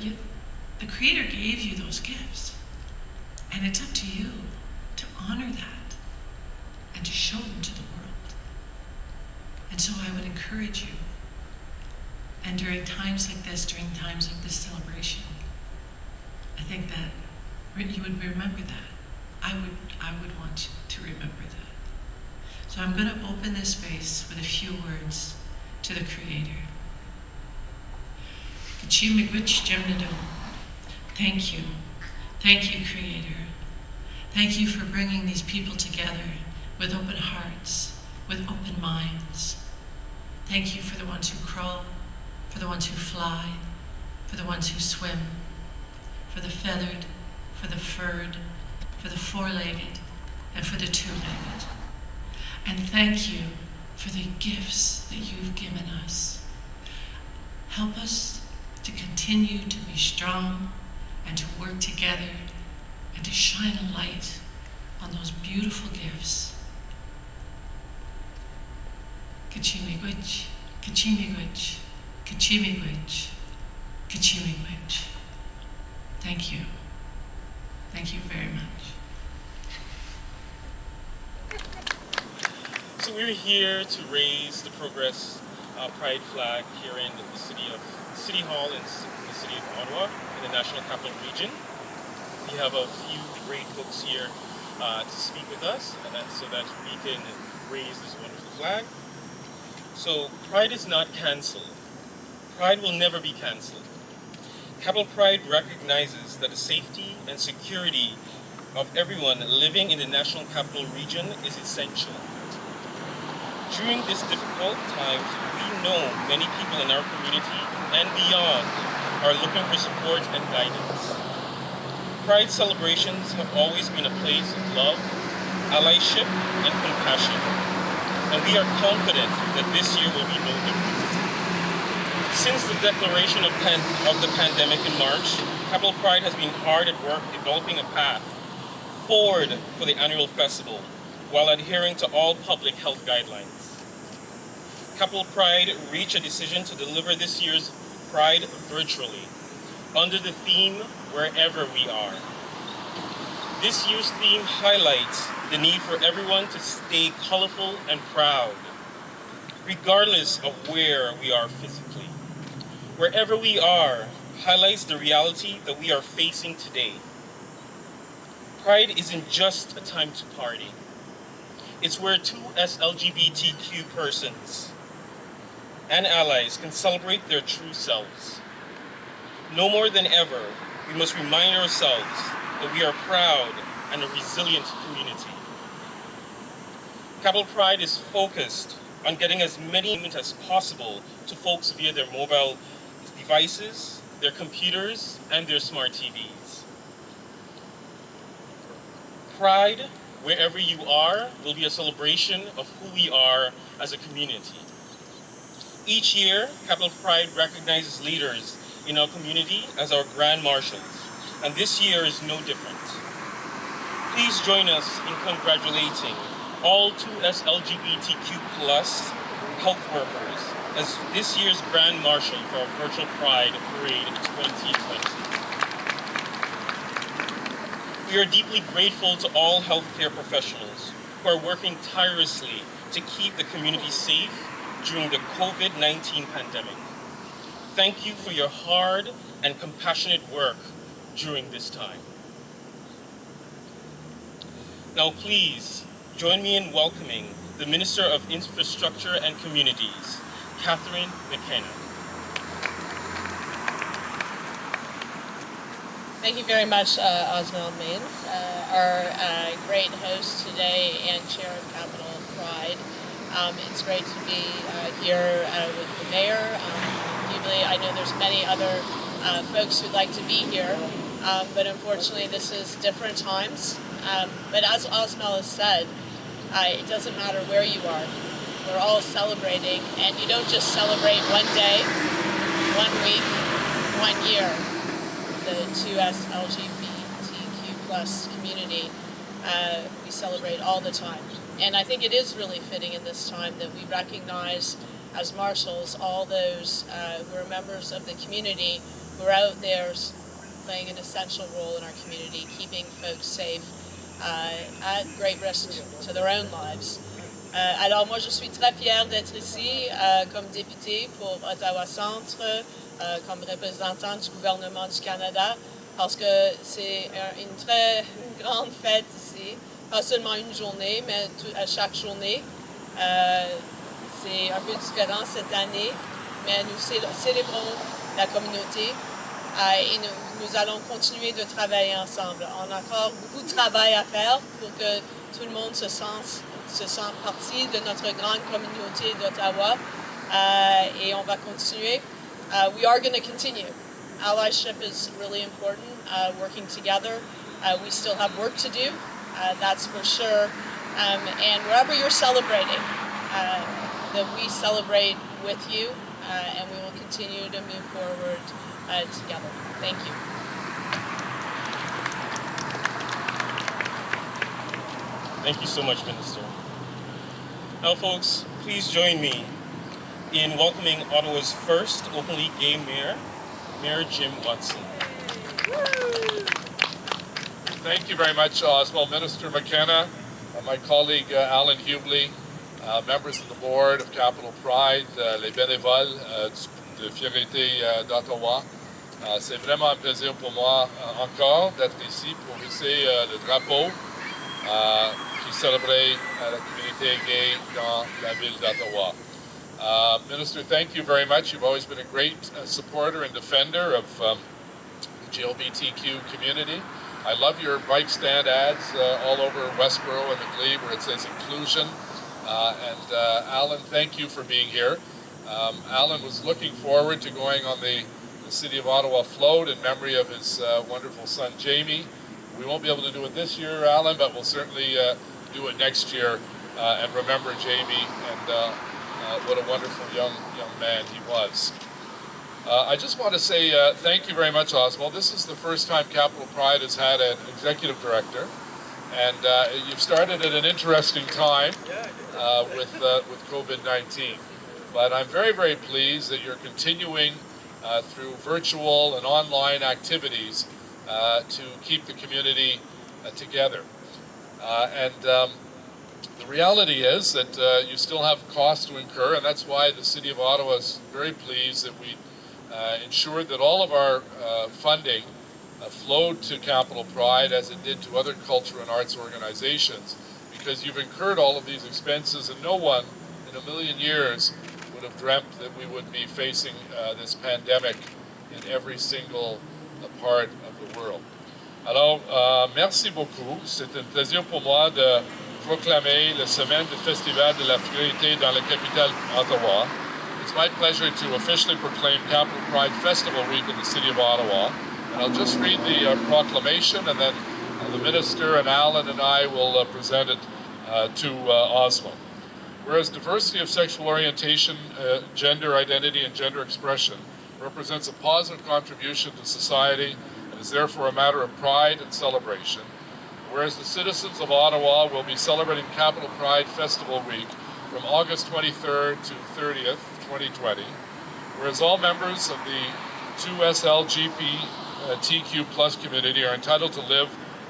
the Creator gave you those gifts. And it's up to you to honor that and to show them to the world. And so I would encourage you, and during times like this, during times of this celebration, I think that you would remember that. I would want to remember that. So I'm going to open this space with a few words to the Creator. Thank you. Thank you, Creator. Thank you for bringing these people together with open hearts, with open minds. Thank you for the ones who crawl, for the ones who fly, for the ones who swim, for the feathered, for the furred, for the four-legged, and for the two-legged. And thank you for the gifts that you've given us. Help us to continue to be strong and to work together and to shine a light on those beautiful gifts. Kachimigwich, kachimigwich, kachimigwich, kachimigwich. Thank you. Thank you very much. So we're here to raise the Progress Pride flag here in the City Hall in the city of Ottawa, in the National Capital Region. We have a few great folks here to speak with us, so that we can raise this wonderful flag. So Pride is not cancelled. Pride will never be cancelled. Capital Pride recognizes that the safety and security of everyone living in the National Capital Region is essential. During this difficult time, we know many people in our community and beyond are looking for support and guidance. Pride celebrations have always been a place of love, allyship, and compassion, and we are confident that this year will be no different. Since the declaration of the pandemic in March, Capital Pride has been hard at work developing a path forward for the annual festival while adhering to all public health guidelines. Capital Pride reached a decision to deliver this year's Pride virtually under the theme Wherever We Are. This year's theme highlights the need for everyone to stay colorful and proud, regardless of where we are physically. Wherever we are highlights the reality that we are facing today. Pride isn't just a time to party. It's where two LGBTQ persons and allies can celebrate their true selves. No more than ever, we must remind ourselves that we are proud and a resilient community. Capital Pride is focused on getting as many entertainment as possible to folks via their mobile devices, their computers, and their smart TVs. Pride, wherever you are, will be a celebration of who we are as a community. Each year, Capital Pride recognizes leaders in our community as our Grand Marshals, and this year is no different. Please join us in congratulating all 2S LGBTQ+ health workers as this year's Grand Marshal for our Virtual Pride Parade 2020. We are deeply grateful to all healthcare professionals who are working tirelessly to keep the community safe during the COVID-19 pandemic. Thank you for your hard and compassionate work during this time. Now please, join me in welcoming the Minister of Infrastructure and Communities, Catherine McKenna. Thank you very much, Osmel B, our great host today and Chair of Capital Pride. It's great to be here with the Mayor. I know there's many other folks who'd like to be here, but unfortunately this is different times. But as Osmel has said, it doesn't matter where you are. We're all celebrating, and you don't just celebrate one day, 1 week, 1 year. The 2S LGBTQ+ community, we celebrate all the time. And I think it is really fitting in this time that we recognize as marshals all those who are members of the community who are out there playing an essential role in our community, keeping folks safe at great risk to their own lives. Alors moi je suis très fière d'être ici comme députée pour Ottawa Centre, comme représentante du gouvernement du Canada, parce que c'est une très grande fête ici, pas seulement une journée, mais à chaque journée. C'est un peu différent cette année, mais nous célébrons la communauté et nous allons continuer de travailler ensemble. On a encore beaucoup de travail à faire pour que tout le monde se sente partie de notre grande communauté d'Ottawa et on va continuer. We are going to continue. Allyship is really important, working together. We still have work to do, that's for sure. And wherever you're celebrating, that we celebrate with you, and we will continue to move forward together. Thank you. Thank you so much, Minister. Now, folks, please join me in welcoming Ottawa's first openly gay mayor, Mayor Jim Watson. Thank you very much, Osmel. Minister McKenna, my colleague Alan Hubley, members of the board of Capitale Pride, les bénévoles de Fierté d'Ottawa. C'est vraiment un plaisir pour moi encore d'être ici pour hisser le drapeau qui célébrait la communauté gay dans la ville d'Ottawa. Minister, thank you very much. You've always been a great supporter and defender of the GLBTQ community. I love your bike stand ads all over Westboro and the Glebe where it says inclusion. Alan, thank you for being here. Alan was looking forward to going on the City of Ottawa float in memory of his wonderful son, Jamie. We won't be able to do it this year, Alan, but we'll certainly do it next year and remember Jamie and what a wonderful young man he was. I just want to say thank you very much, Oswald. This is the first time Capitale Pride has had an executive director, and you've started at an interesting time with COVID-19. But I'm very, very pleased that you're continuing through virtual and online activities to keep the community together. The reality is that you still have costs to incur, and that's why the City of Ottawa is very pleased that we ensured that all of our funding flowed to Capitale Pride as it did to other culture and arts organizations, because you've incurred all of these expenses, and no one in a million years would have dreamt that we would be facing this pandemic in every single part of the world. Alors, merci beaucoup. C'est un plaisir pour moi de proclamer la semaine du Festival de la Fierté dans la capitale Ottawa. It's my pleasure to officially proclaim Capitale Pride Festival Week in the City of Ottawa. And I'll just read the proclamation, and then the Minister and Alan and I will present it to Osmel. Whereas diversity of sexual orientation, gender identity, and gender expression represents a positive contribution to society and is therefore a matter of pride and celebration. Whereas the citizens of Ottawa will be celebrating Capitale Pride Festival Week from August 23rd to 30th, 2020. Whereas all members of the 2SLGBTQ+ community are entitled to live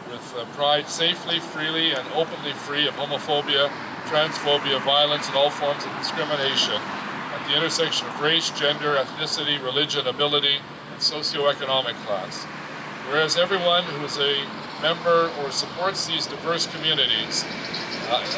with pride safely, freely, and openly free of homophobia, transphobia, violence, and all forms of discrimination at the intersection of race, gender, ethnicity, religion, ability, and socioeconomic class. Whereas everyone who is a member or supports these diverse communities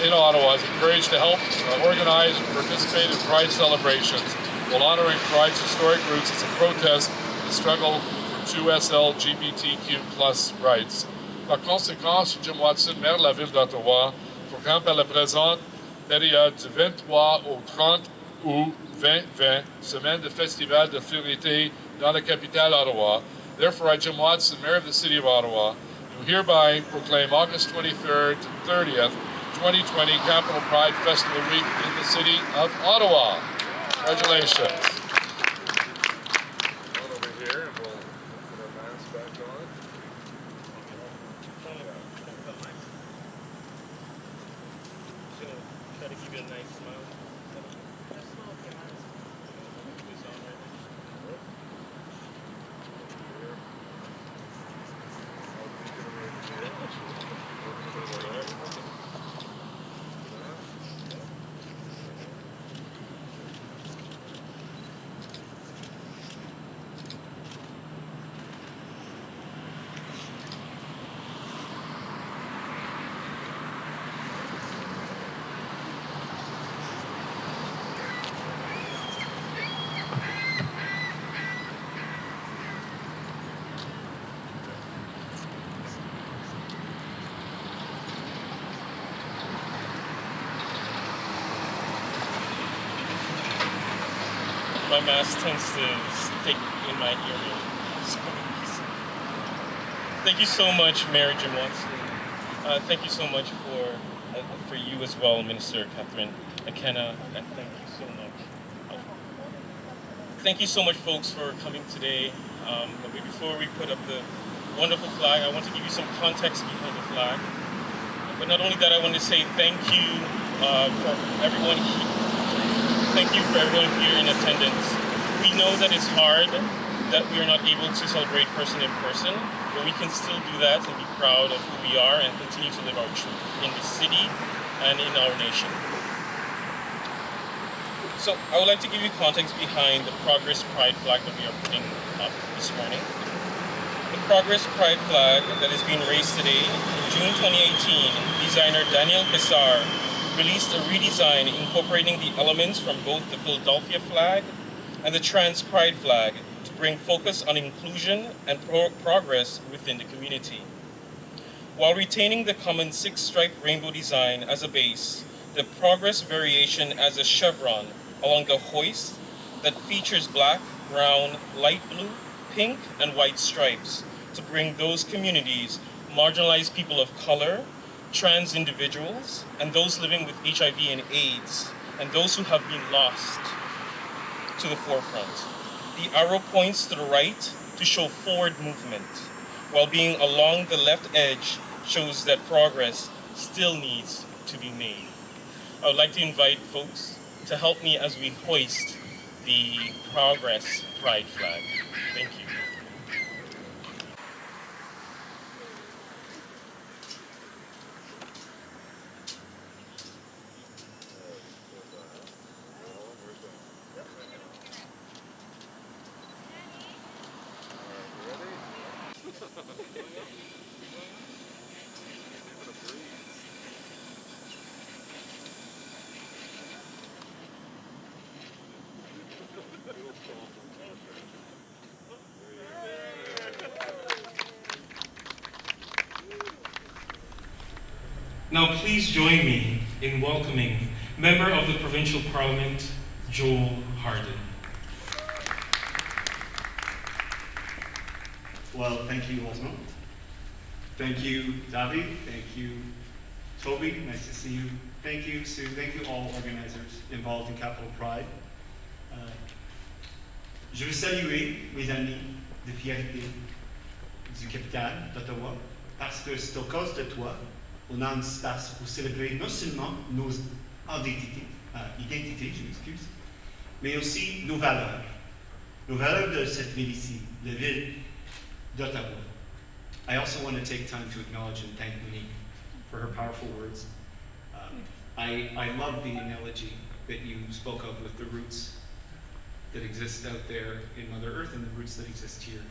in Ottawa is encouraged to help organize and participate in Pride celebrations while honoring Pride's historic roots as a protest in the struggle for 2SLGBTQ+ rights. Par conséquent, je suis Jim Watson, maire de la ville d'Ottawa, proclame par la présente période du 23 au 30 août 2020, semaine de festival de fierté dans la capitale Ottawa. Therefore, I, Jim Watson, mayor of the City of Ottawa, do hereby proclaim August 23rd to 30th, 2020 Capitale Pride Festival Week in the City of Ottawa. Congratulations. Over here, and we'll put our masks back on. Try to give you a nice smile. My mask tends to stick in my ear. Thank you so much, Mayor Jim Watson. Thank you so much for you as well, Minister Catherine McKenna, and thank you so much. Thank you so much, folks, for coming today. But before we put up the wonderful flag, I want to give you some context behind the flag. But not only that, I want to say thank you for everyone here. Thank you for everyone here in attendance. We know that it's hard, that we are not able to celebrate person in person, but we can still do that and be proud of who we are and continue to live our truth in the city and in our nation. So I would like to give you context behind the Progress Pride flag that we are putting up this morning. The Progress Pride flag that is being raised today, in June 2018, designer Daniel Pessar released a redesign incorporating the elements from both the Philadelphia flag and the Trans Pride flag to bring focus on inclusion and progress within the community. While retaining the common 6-striped rainbow design as a base, the Progress variation as a chevron along the hoist that features black, brown, light blue, pink, and white stripes to bring those communities, marginalized people of color, trans individuals, and those living with HIV and AIDS, and those who have been lost, to the forefront. The arrow points to the right to show forward movement, while being along the left edge shows that progress still needs to be made. I would like to invite folks to help me as we hoist the Progress Pride flag. Thank you. Now please join me in welcoming Member of the Provincial Parliament, Joel Harden. Well, thank you, Osmel. Thank you, David. Thank you, Toby. Nice to see you. Thank you, Sue. Thank you, all organizers involved in Capitale Pride. Je veux saluer mes amis de Fierté du Capitale d'Ottawa parce que c'est à cause de toi on a un espace pour célébrer non seulement nos identités, je m'excuse, mais aussi nos valeurs de cette ville ici, la ville d'Ottawa. I also want to take time to acknowledge and thank Monique for her powerful words. I love the analogy that you spoke of with the roots that exist out there in Mother Earth and the roots that exist here.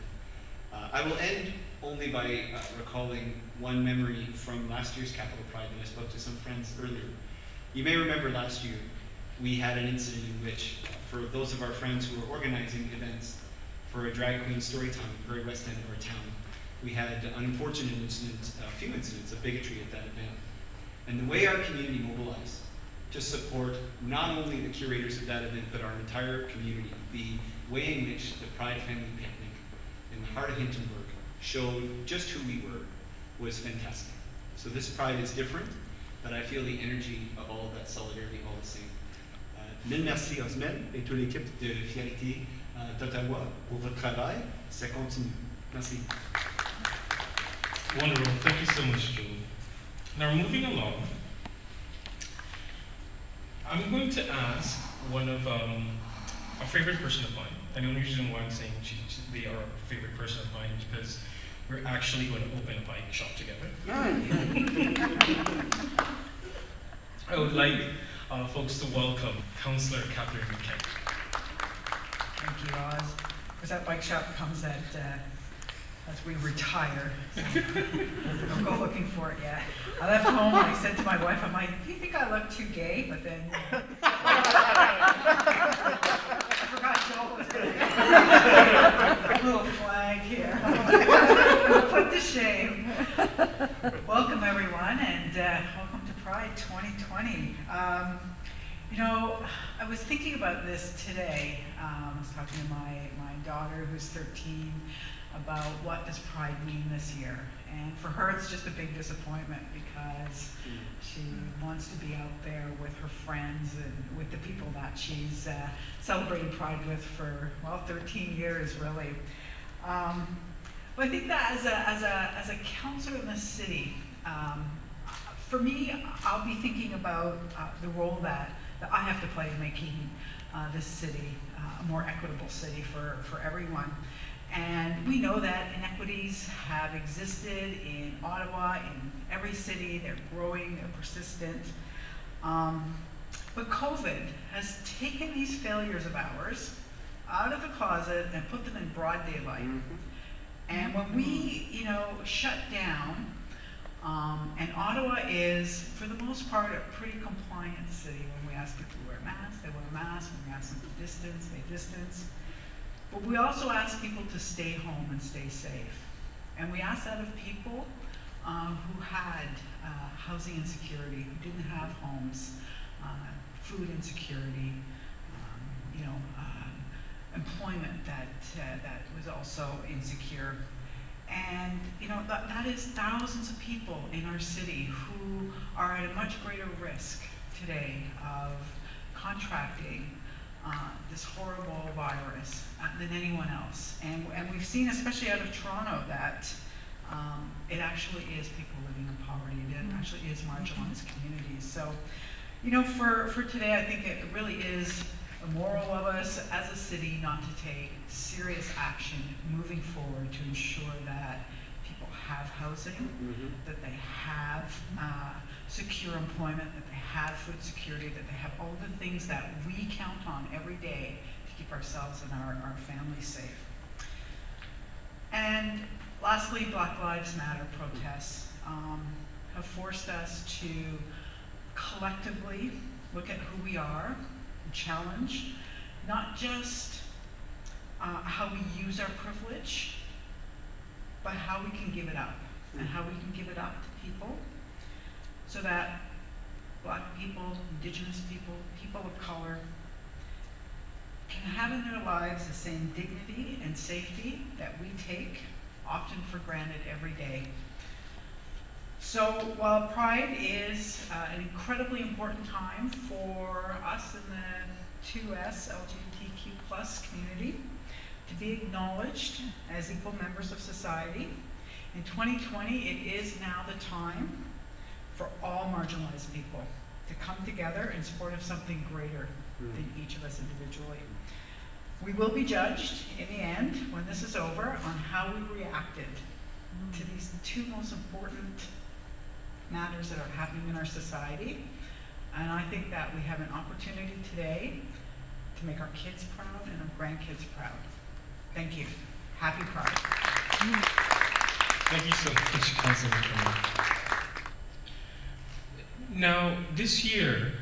I will end only by recalling one memory from last year's Capitale Pride, and I spoke to some friends earlier. You may remember last year we had an incident in which, for those of our friends who were organizing events for a drag queen story time in the very west end of our town, we had an unfortunate incident, a few incidents of bigotry at that event. And the way our community mobilized to support not only the curators of that event, but our entire community, the way in which the Pride Family Picnic in the heart of Hintonburg showed just who we were was fantastic. So this Pride is different, but I feel the energy of all of that solidarity all the same. Mille merci Osmel et toute l'équipe de Fierté d'Ottawa pour votre travail. Ça continue. Merci. Wonderful. Thank you so much, Joel. Now, moving along, I'm going to ask one of a favorite person of mine. And the only reason why I'm saying they are a favorite person of mine is because we're actually going to open a bike shop together. I would like folks to welcome Councillor Catherine McKenna. Thank you, Oz. Because that bike shop comes at as we retire. So don't go looking for it yet. I left home and I said to my wife, I'm like, do you think I look too gay? But then I forgot Joel was there. A little flag here. Put to shame. Welcome everyone, and welcome to Pride 2020. You know, I was thinking about this today. I was talking to my daughter, who's 13, about what does Pride mean this year. And for her, it's just a big disappointment because she wants to be out there with her friends and with the people that she's celebrated Pride with for, well, 13 years, really. But I think that as a councillor in the city, for me, I'll be thinking about the role that I have to play in making this city a more equitable city for everyone. And we know that inequities have existed in Ottawa, in every city. They're growing, they're persistent. But COVID has taken these failures of ours out of the closet and put them in broad daylight. And when we, shut down, and Ottawa is, for the most part, a pretty compliant city. When we ask people to wear masks, they wear masks. When we ask them to distance, they distance. But we also ask people to stay home and stay safe. And we ask that of people who had housing insecurity, who didn't have homes, food insecurity, employment that was also insecure. And that is thousands of people in our city who are at a much greater risk today of contracting this horrible virus than anyone else. And we've seen, especially out of Toronto, that it actually is people living in poverty. It actually is marginalized communities. So, for today, I think it really is immoral of us as a city not to take serious action moving forward to ensure that people have housing, that they have secure employment, that they have food security, that they have all the things that we count on every day to keep ourselves and our families safe. And lastly, Black Lives Matter protests have forced us to collectively look at who we are, challenge not just how we use our privilege, but how we can give it up, and how we can give it up to people so that Black people, Indigenous people, people of color can have in their lives the same dignity and safety that we take often for granted every day. So while Pride is an incredibly important time for us in the 2S LGBTQ+ community to be acknowledged as equal members of society, in 2020 it is now the time for all marginalized people to come together in support of something greater than each of us individually. We will be judged in the end, when this is over, on how we reacted to these two most important matters that are happening in our society. And I think that we have an opportunity today to make our kids proud and our grandkids proud. Thank you. Happy Pride. Thank you so much, Councilor Prêt. Now, this year,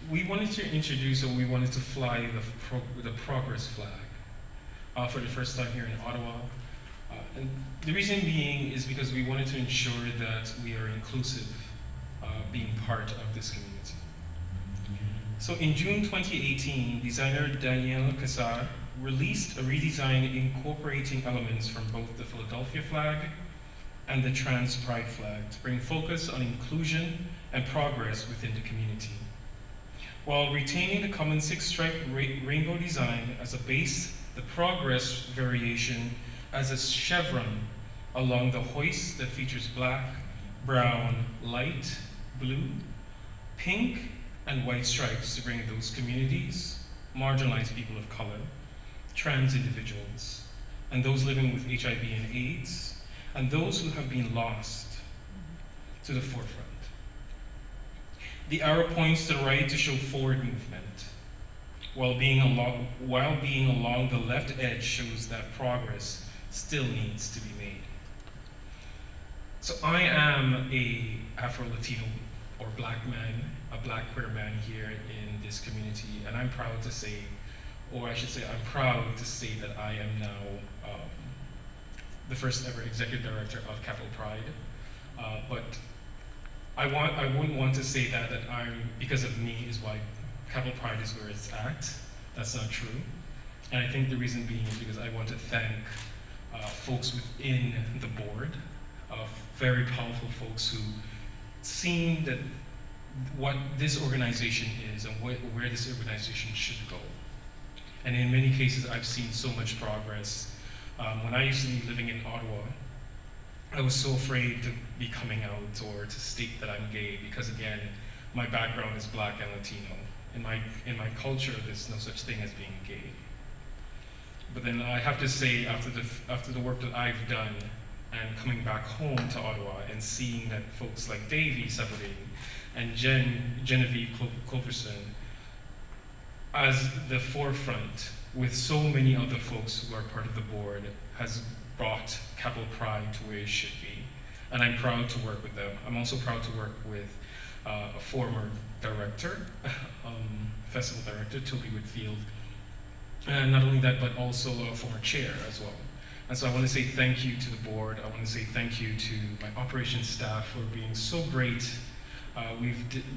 we wanted to introduce, or we wanted to fly the progress flag for the first time here in Ottawa. And the reason being is because we wanted to ensure that we are inclusive, being part of this community. So in June 2018, designer Danielle Cassar released a redesign incorporating elements from both the Philadelphia flag and the Trans Pride flag to bring focus on inclusion and progress within the community, while retaining the common 6-stripe rainbow design as a base, the progress variation as a chevron along the hoist that features black, brown, light, blue, pink, and white stripes to bring those communities, marginalized people of color, trans individuals, and those living with HIV and AIDS, and those who have been lost to the forefront. The arrow points to the right to show forward movement, while being along the left edge shows that progress still needs to be made. So I am a Afro-Latino or Black man, a Black queer man here in this community, and I'm proud to say, or I should say I'm proud to say that I am now the first ever executive director of Capitale Pride. But I wouldn't want to say that I'm, because of me is why Capitale Pride is where it's at. That's not true. And I think the reason being is because I want to thank folks within the board of very powerful folks who seen that what this organization is and where this organization should go. And in many cases, I've seen so much progress. When I used to be living in Ottawa, I was so afraid to be coming out or to state that I'm gay because, again, my background is Black and Latino. In my culture, there's no such thing as being gay. But then I have to say, after the work that I've done and coming back home to Ottawa and seeing that folks like Davy Savarine and Genevieve Culverson as the forefront with so many other folks who are part of the board has brought Capitale Pride to where it should be. And I'm proud to work with them. I'm also proud to work with a former director, festival director, Toby Whitfield. And not only that, but also a former chair as well. And so I want to say thank you to the board. I want to say thank you to my operations staff for being so great.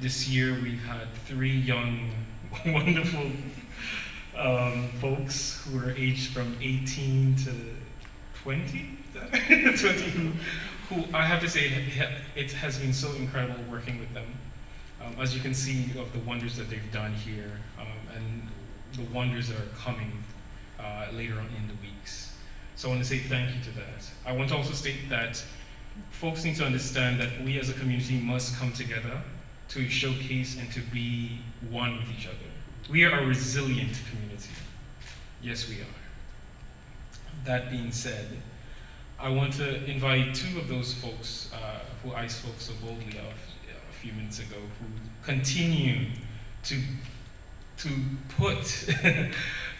This year we've had 3 young, wonderful folks who are aged from 18 to 20, 20 who I have to say it has been so incredible working with them. As you can see of the wonders that they've done here and the wonders that are coming later on in the weeks. So I want to say thank you to that. I want to also state that folks need to understand that we as a community must come together to showcase and to be one with each other. We are a resilient community. Yes, we are. That being said, I want to invite 2 of those folks who I spoke so boldly of a few minutes ago, who continue to put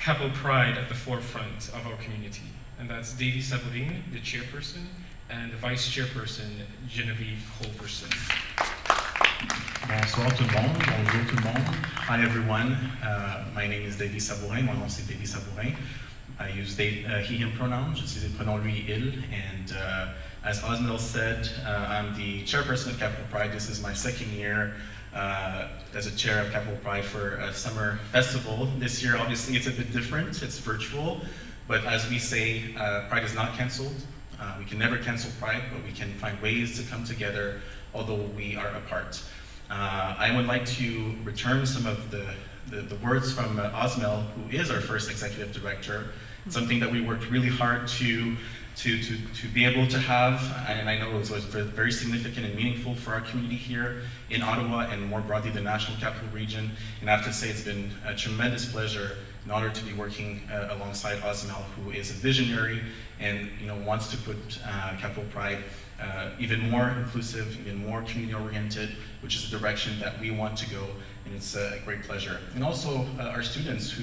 Capitale Pride at the forefront of our community. And that's Davy Savarine, the chairperson, and the vice chairperson, Genevieve Culverson. Bonsoir tout le monde, bonjour tout le monde. Hi everyone, my name is Davy Sabourin, mon nom c'est Davy Sabourin. I use he, him pronouns, j'utilise les pronoms lui, il, and as Osmel said, I'm the chairperson of Capitale Pride. This is my 2nd year as a chair of Capitale Pride for a summer festival. This year, obviously, it's a bit different, it's virtual, but as we say, Pride is not canceled. We can never cancel Pride, but we can find ways to come together, although we are apart. I would like to return some of the words from Osmel, who is our first executive director. It's something that we worked really hard to be able to have, and I know it was very significant and meaningful for our community here in Ottawa and more broadly the National Capital Region. And I have to say it's been a tremendous pleasure and honor to be working alongside Osmel, who is a visionary and wants to put Capitale Pride even more inclusive, even more community-oriented, which is the direction that we want to go, and it's a great pleasure. And also our students,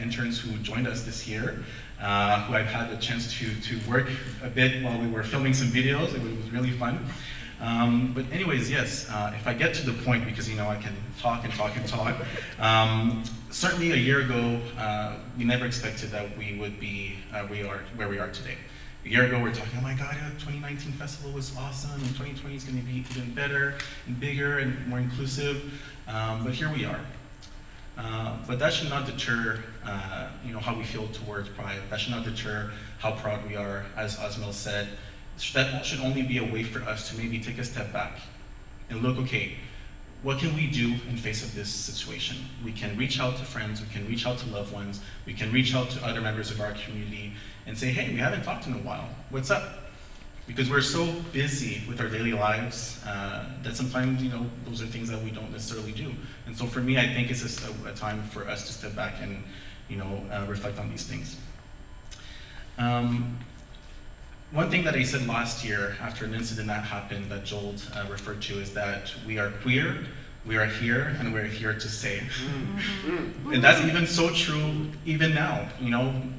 interns who joined us this year, who I've had the chance to work a bit while we were filming some videos. It was really fun. But anyways, yes, if I get to the point, because I can talk and talk and talk, certainly a year ago, we never expected that we would be where we are today. A year ago, we were talking, oh my God, 2019 festival was awesome, and 2020 is going to be even better and bigger and more inclusive. But here we are. But that should not deter, how we feel towards Pride. That should not deter how proud we are, as Osmel said. That should only be a way for us to maybe take a step back and look, okay, what can we do in face of this situation? We can reach out to friends, we can reach out to loved ones, we can reach out to other members of our community and say, hey, we haven't talked in a while, what's up? Because we're so busy with our daily lives that sometimes, those are things that we don't necessarily do. And so for me, I think it's just a time for us to step back and, reflect on these things. One thing that I said last year after an incident that happened that Joel referred to is that we are queer, we are here, and we're here to stay. And that's even so true even now.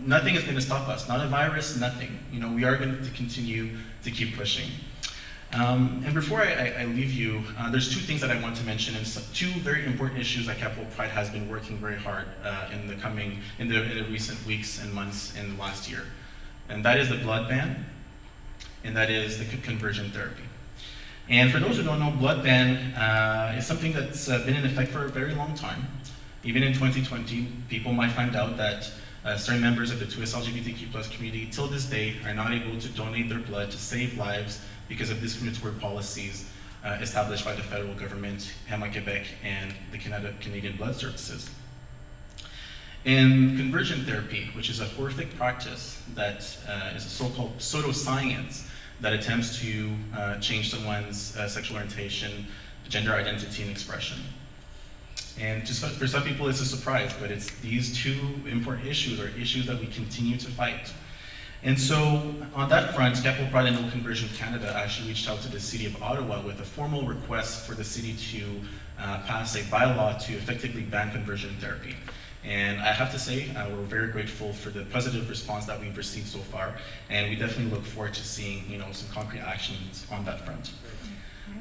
Nothing is going to stop us, not a virus, nothing. We are going to continue to keep pushing. And before I leave you, there's 2 things that I want to mention, and 2 very important issues that Capitale Pride has been working very hard in the recent weeks and months in the last year. And that is the blood ban, and that is the conversion therapy. And for those who don't know, blood ban is something that's been in effect for a very long time. Even in 2020, people might find out that certain members of the 2S LGBTQ+ community till this day are not able to donate their blood to save lives because of discriminatory policies established by the federal government, Pema Quebec, and the Canadian Blood Services. In conversion therapy, which is a horrific practice that is a so-called pseudoscience that attempts to change someone's sexual orientation, gender identity, and expression. And for some people it's a surprise, but it's these two important issues are issues that we continue to fight. And so on that front, Capital Pride and No Conversion Canada actually reached out to the City of Ottawa with a formal request for the city to pass a bylaw to effectively ban conversion therapy. And I have to say, we're very grateful for the positive response that we've received so far, and we definitely look forward to seeing, some concrete actions on that front.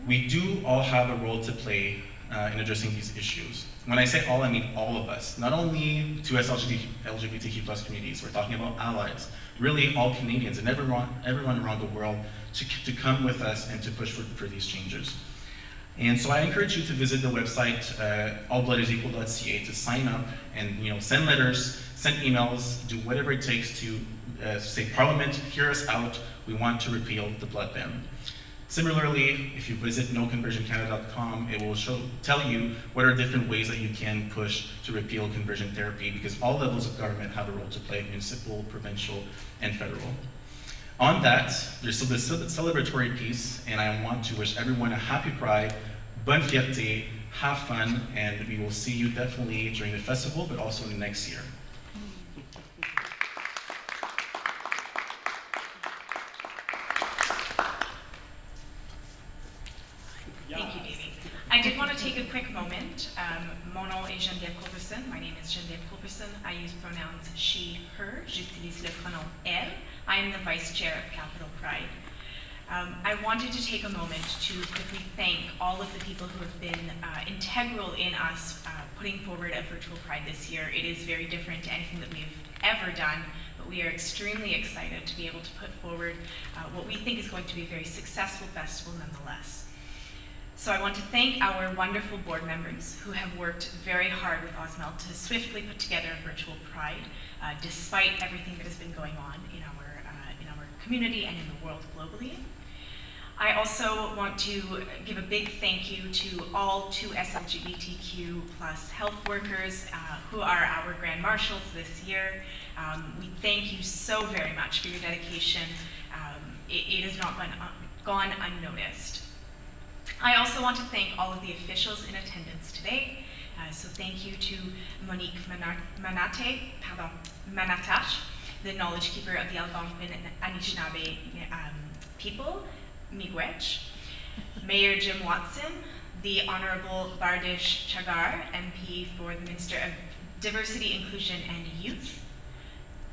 We do all have a role to play in addressing these issues. When I say all, I mean all of us. Not only to us LGBTQ+ communities, we're talking about allies, really all Canadians and everyone around the world to come with us and to push for these changes. And so I encourage you to visit the website allbloodisequal.ca to sign up and send letters, send emails, do whatever it takes to say, Parliament, hear us out. We want to repeal the blood ban. Similarly, if you visit noconversioncanada.com, it will tell you what are different ways that you can push to repeal conversion therapy, because all levels of government have a role to play, municipal, provincial, and federal. On that, there's still this celebratory piece, and I want to wish everyone a happy Pride, bonne fierté, have fun, and we will see you definitely during the festival, but also next year. Thank you, Davey. I did want to take a quick moment. Mon nom est Geneviève Culberson. My name is Geneviève Culberson. I use pronouns she, her. J'utilise le pronom elle. I am the Vice Chair of Capitale Pride. I wanted to take a moment to quickly thank all of the people who have been integral in us putting forward a virtual Pride this year. It is very different to anything that we've ever done, but we are extremely excited to be able to put forward what we think is going to be a very successful festival nonetheless. So I want to thank our wonderful board members who have worked very hard with Osmel to swiftly put together a virtual Pride, despite everything that has been going on in our community and in the world globally. I also want to give a big thank you to all 2S LGBTQ+ health workers who are our Grand Marshals this year. We thank you so very much for your dedication. It has not gone unnoticed. I also want to thank all of the officials in attendance today. So thank you to Monique Manatash, the knowledge keeper of the Algonquin and Anishinaabe people, Miigwech, Mayor Jim Watson, the Honorable Bardish Chagar, MP for the Minister of Diversity, Inclusion and Youth,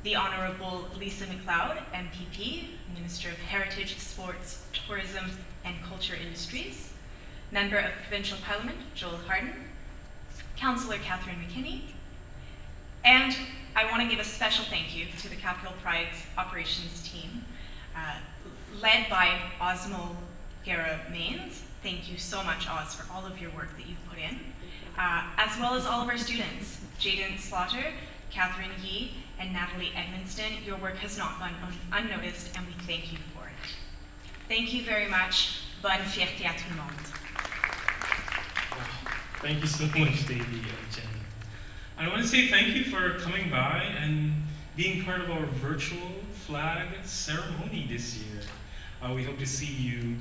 the Honorable Lisa McLeod, MPP, Minister of Heritage, Sports, Tourism and Culture Industries, Member of Provincial Parliament, Joel Harden, Councillor Catherine McKinney, and I want to give a special thank you to the Capitale Pride's operations team, led by Osmel Guerra Maynes. Thank you so much, Oz, for all of your work that you've put in, as well as all of our students, Jaden Slaughter, Catherine Yee, and Natalie Edmonston. Your work has not gone unnoticed, and we thank you for it. Thank you very much. Bonne fierté à tout le monde. Thank you so much, Davey and Jen. I want to say thank you for coming by and being part of our virtual flag ceremony this year. We hope to see you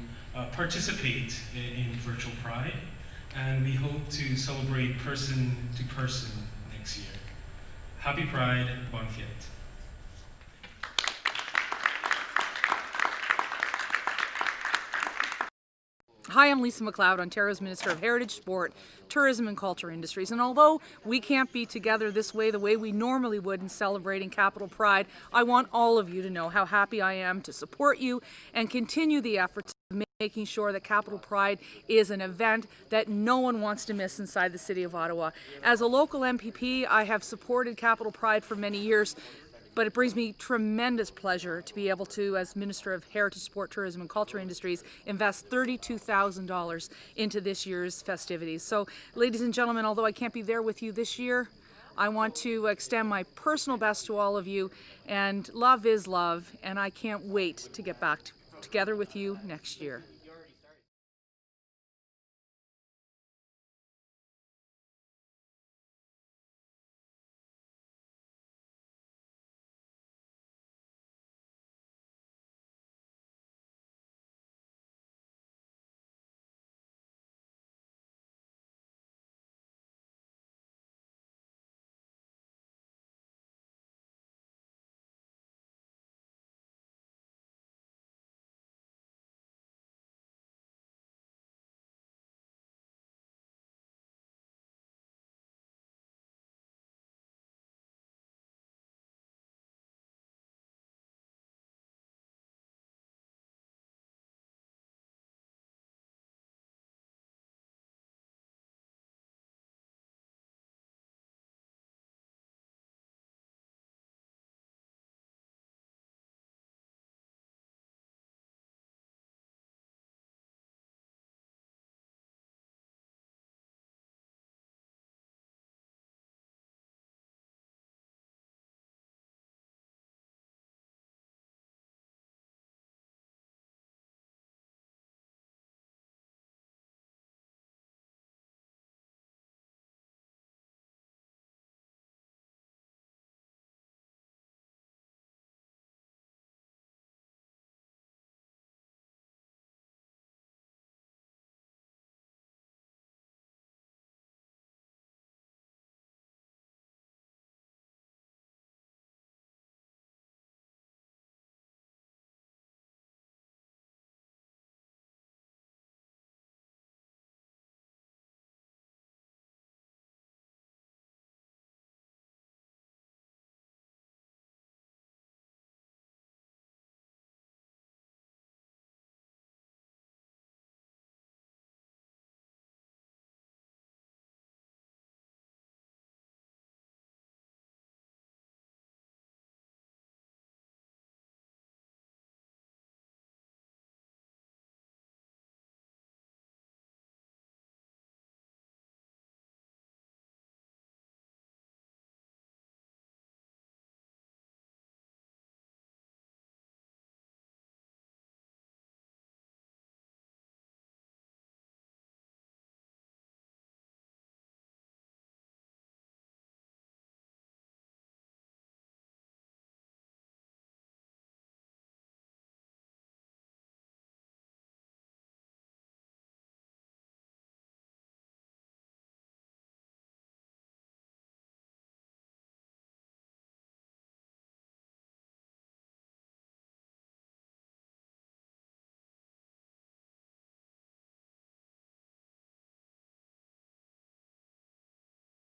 participate in Virtual Pride, and we hope to celebrate person to person next year. Happy Pride, bonne fête. Hi, I'm Lisa McLeod, Ontario's Minister of Heritage, Sport, Tourism and Culture Industries. And although we can't be together this way, the way we normally would in celebrating Capitale Pride, I want all of you to know how happy I am to support you and continue the efforts of making sure that Capitale Pride is an event that no one wants to miss inside the City of Ottawa. As a local MPP, I have supported Capitale Pride for many years, but it brings me tremendous pleasure to be able to, as Minister of Heritage, Sport, Tourism and Culture Industries, invest $32,000 into this year's festivities. So, ladies and gentlemen, although I can't be there with you this year, I want to extend my personal best to all of you, and love is love, and I can't wait to get back together with you next year.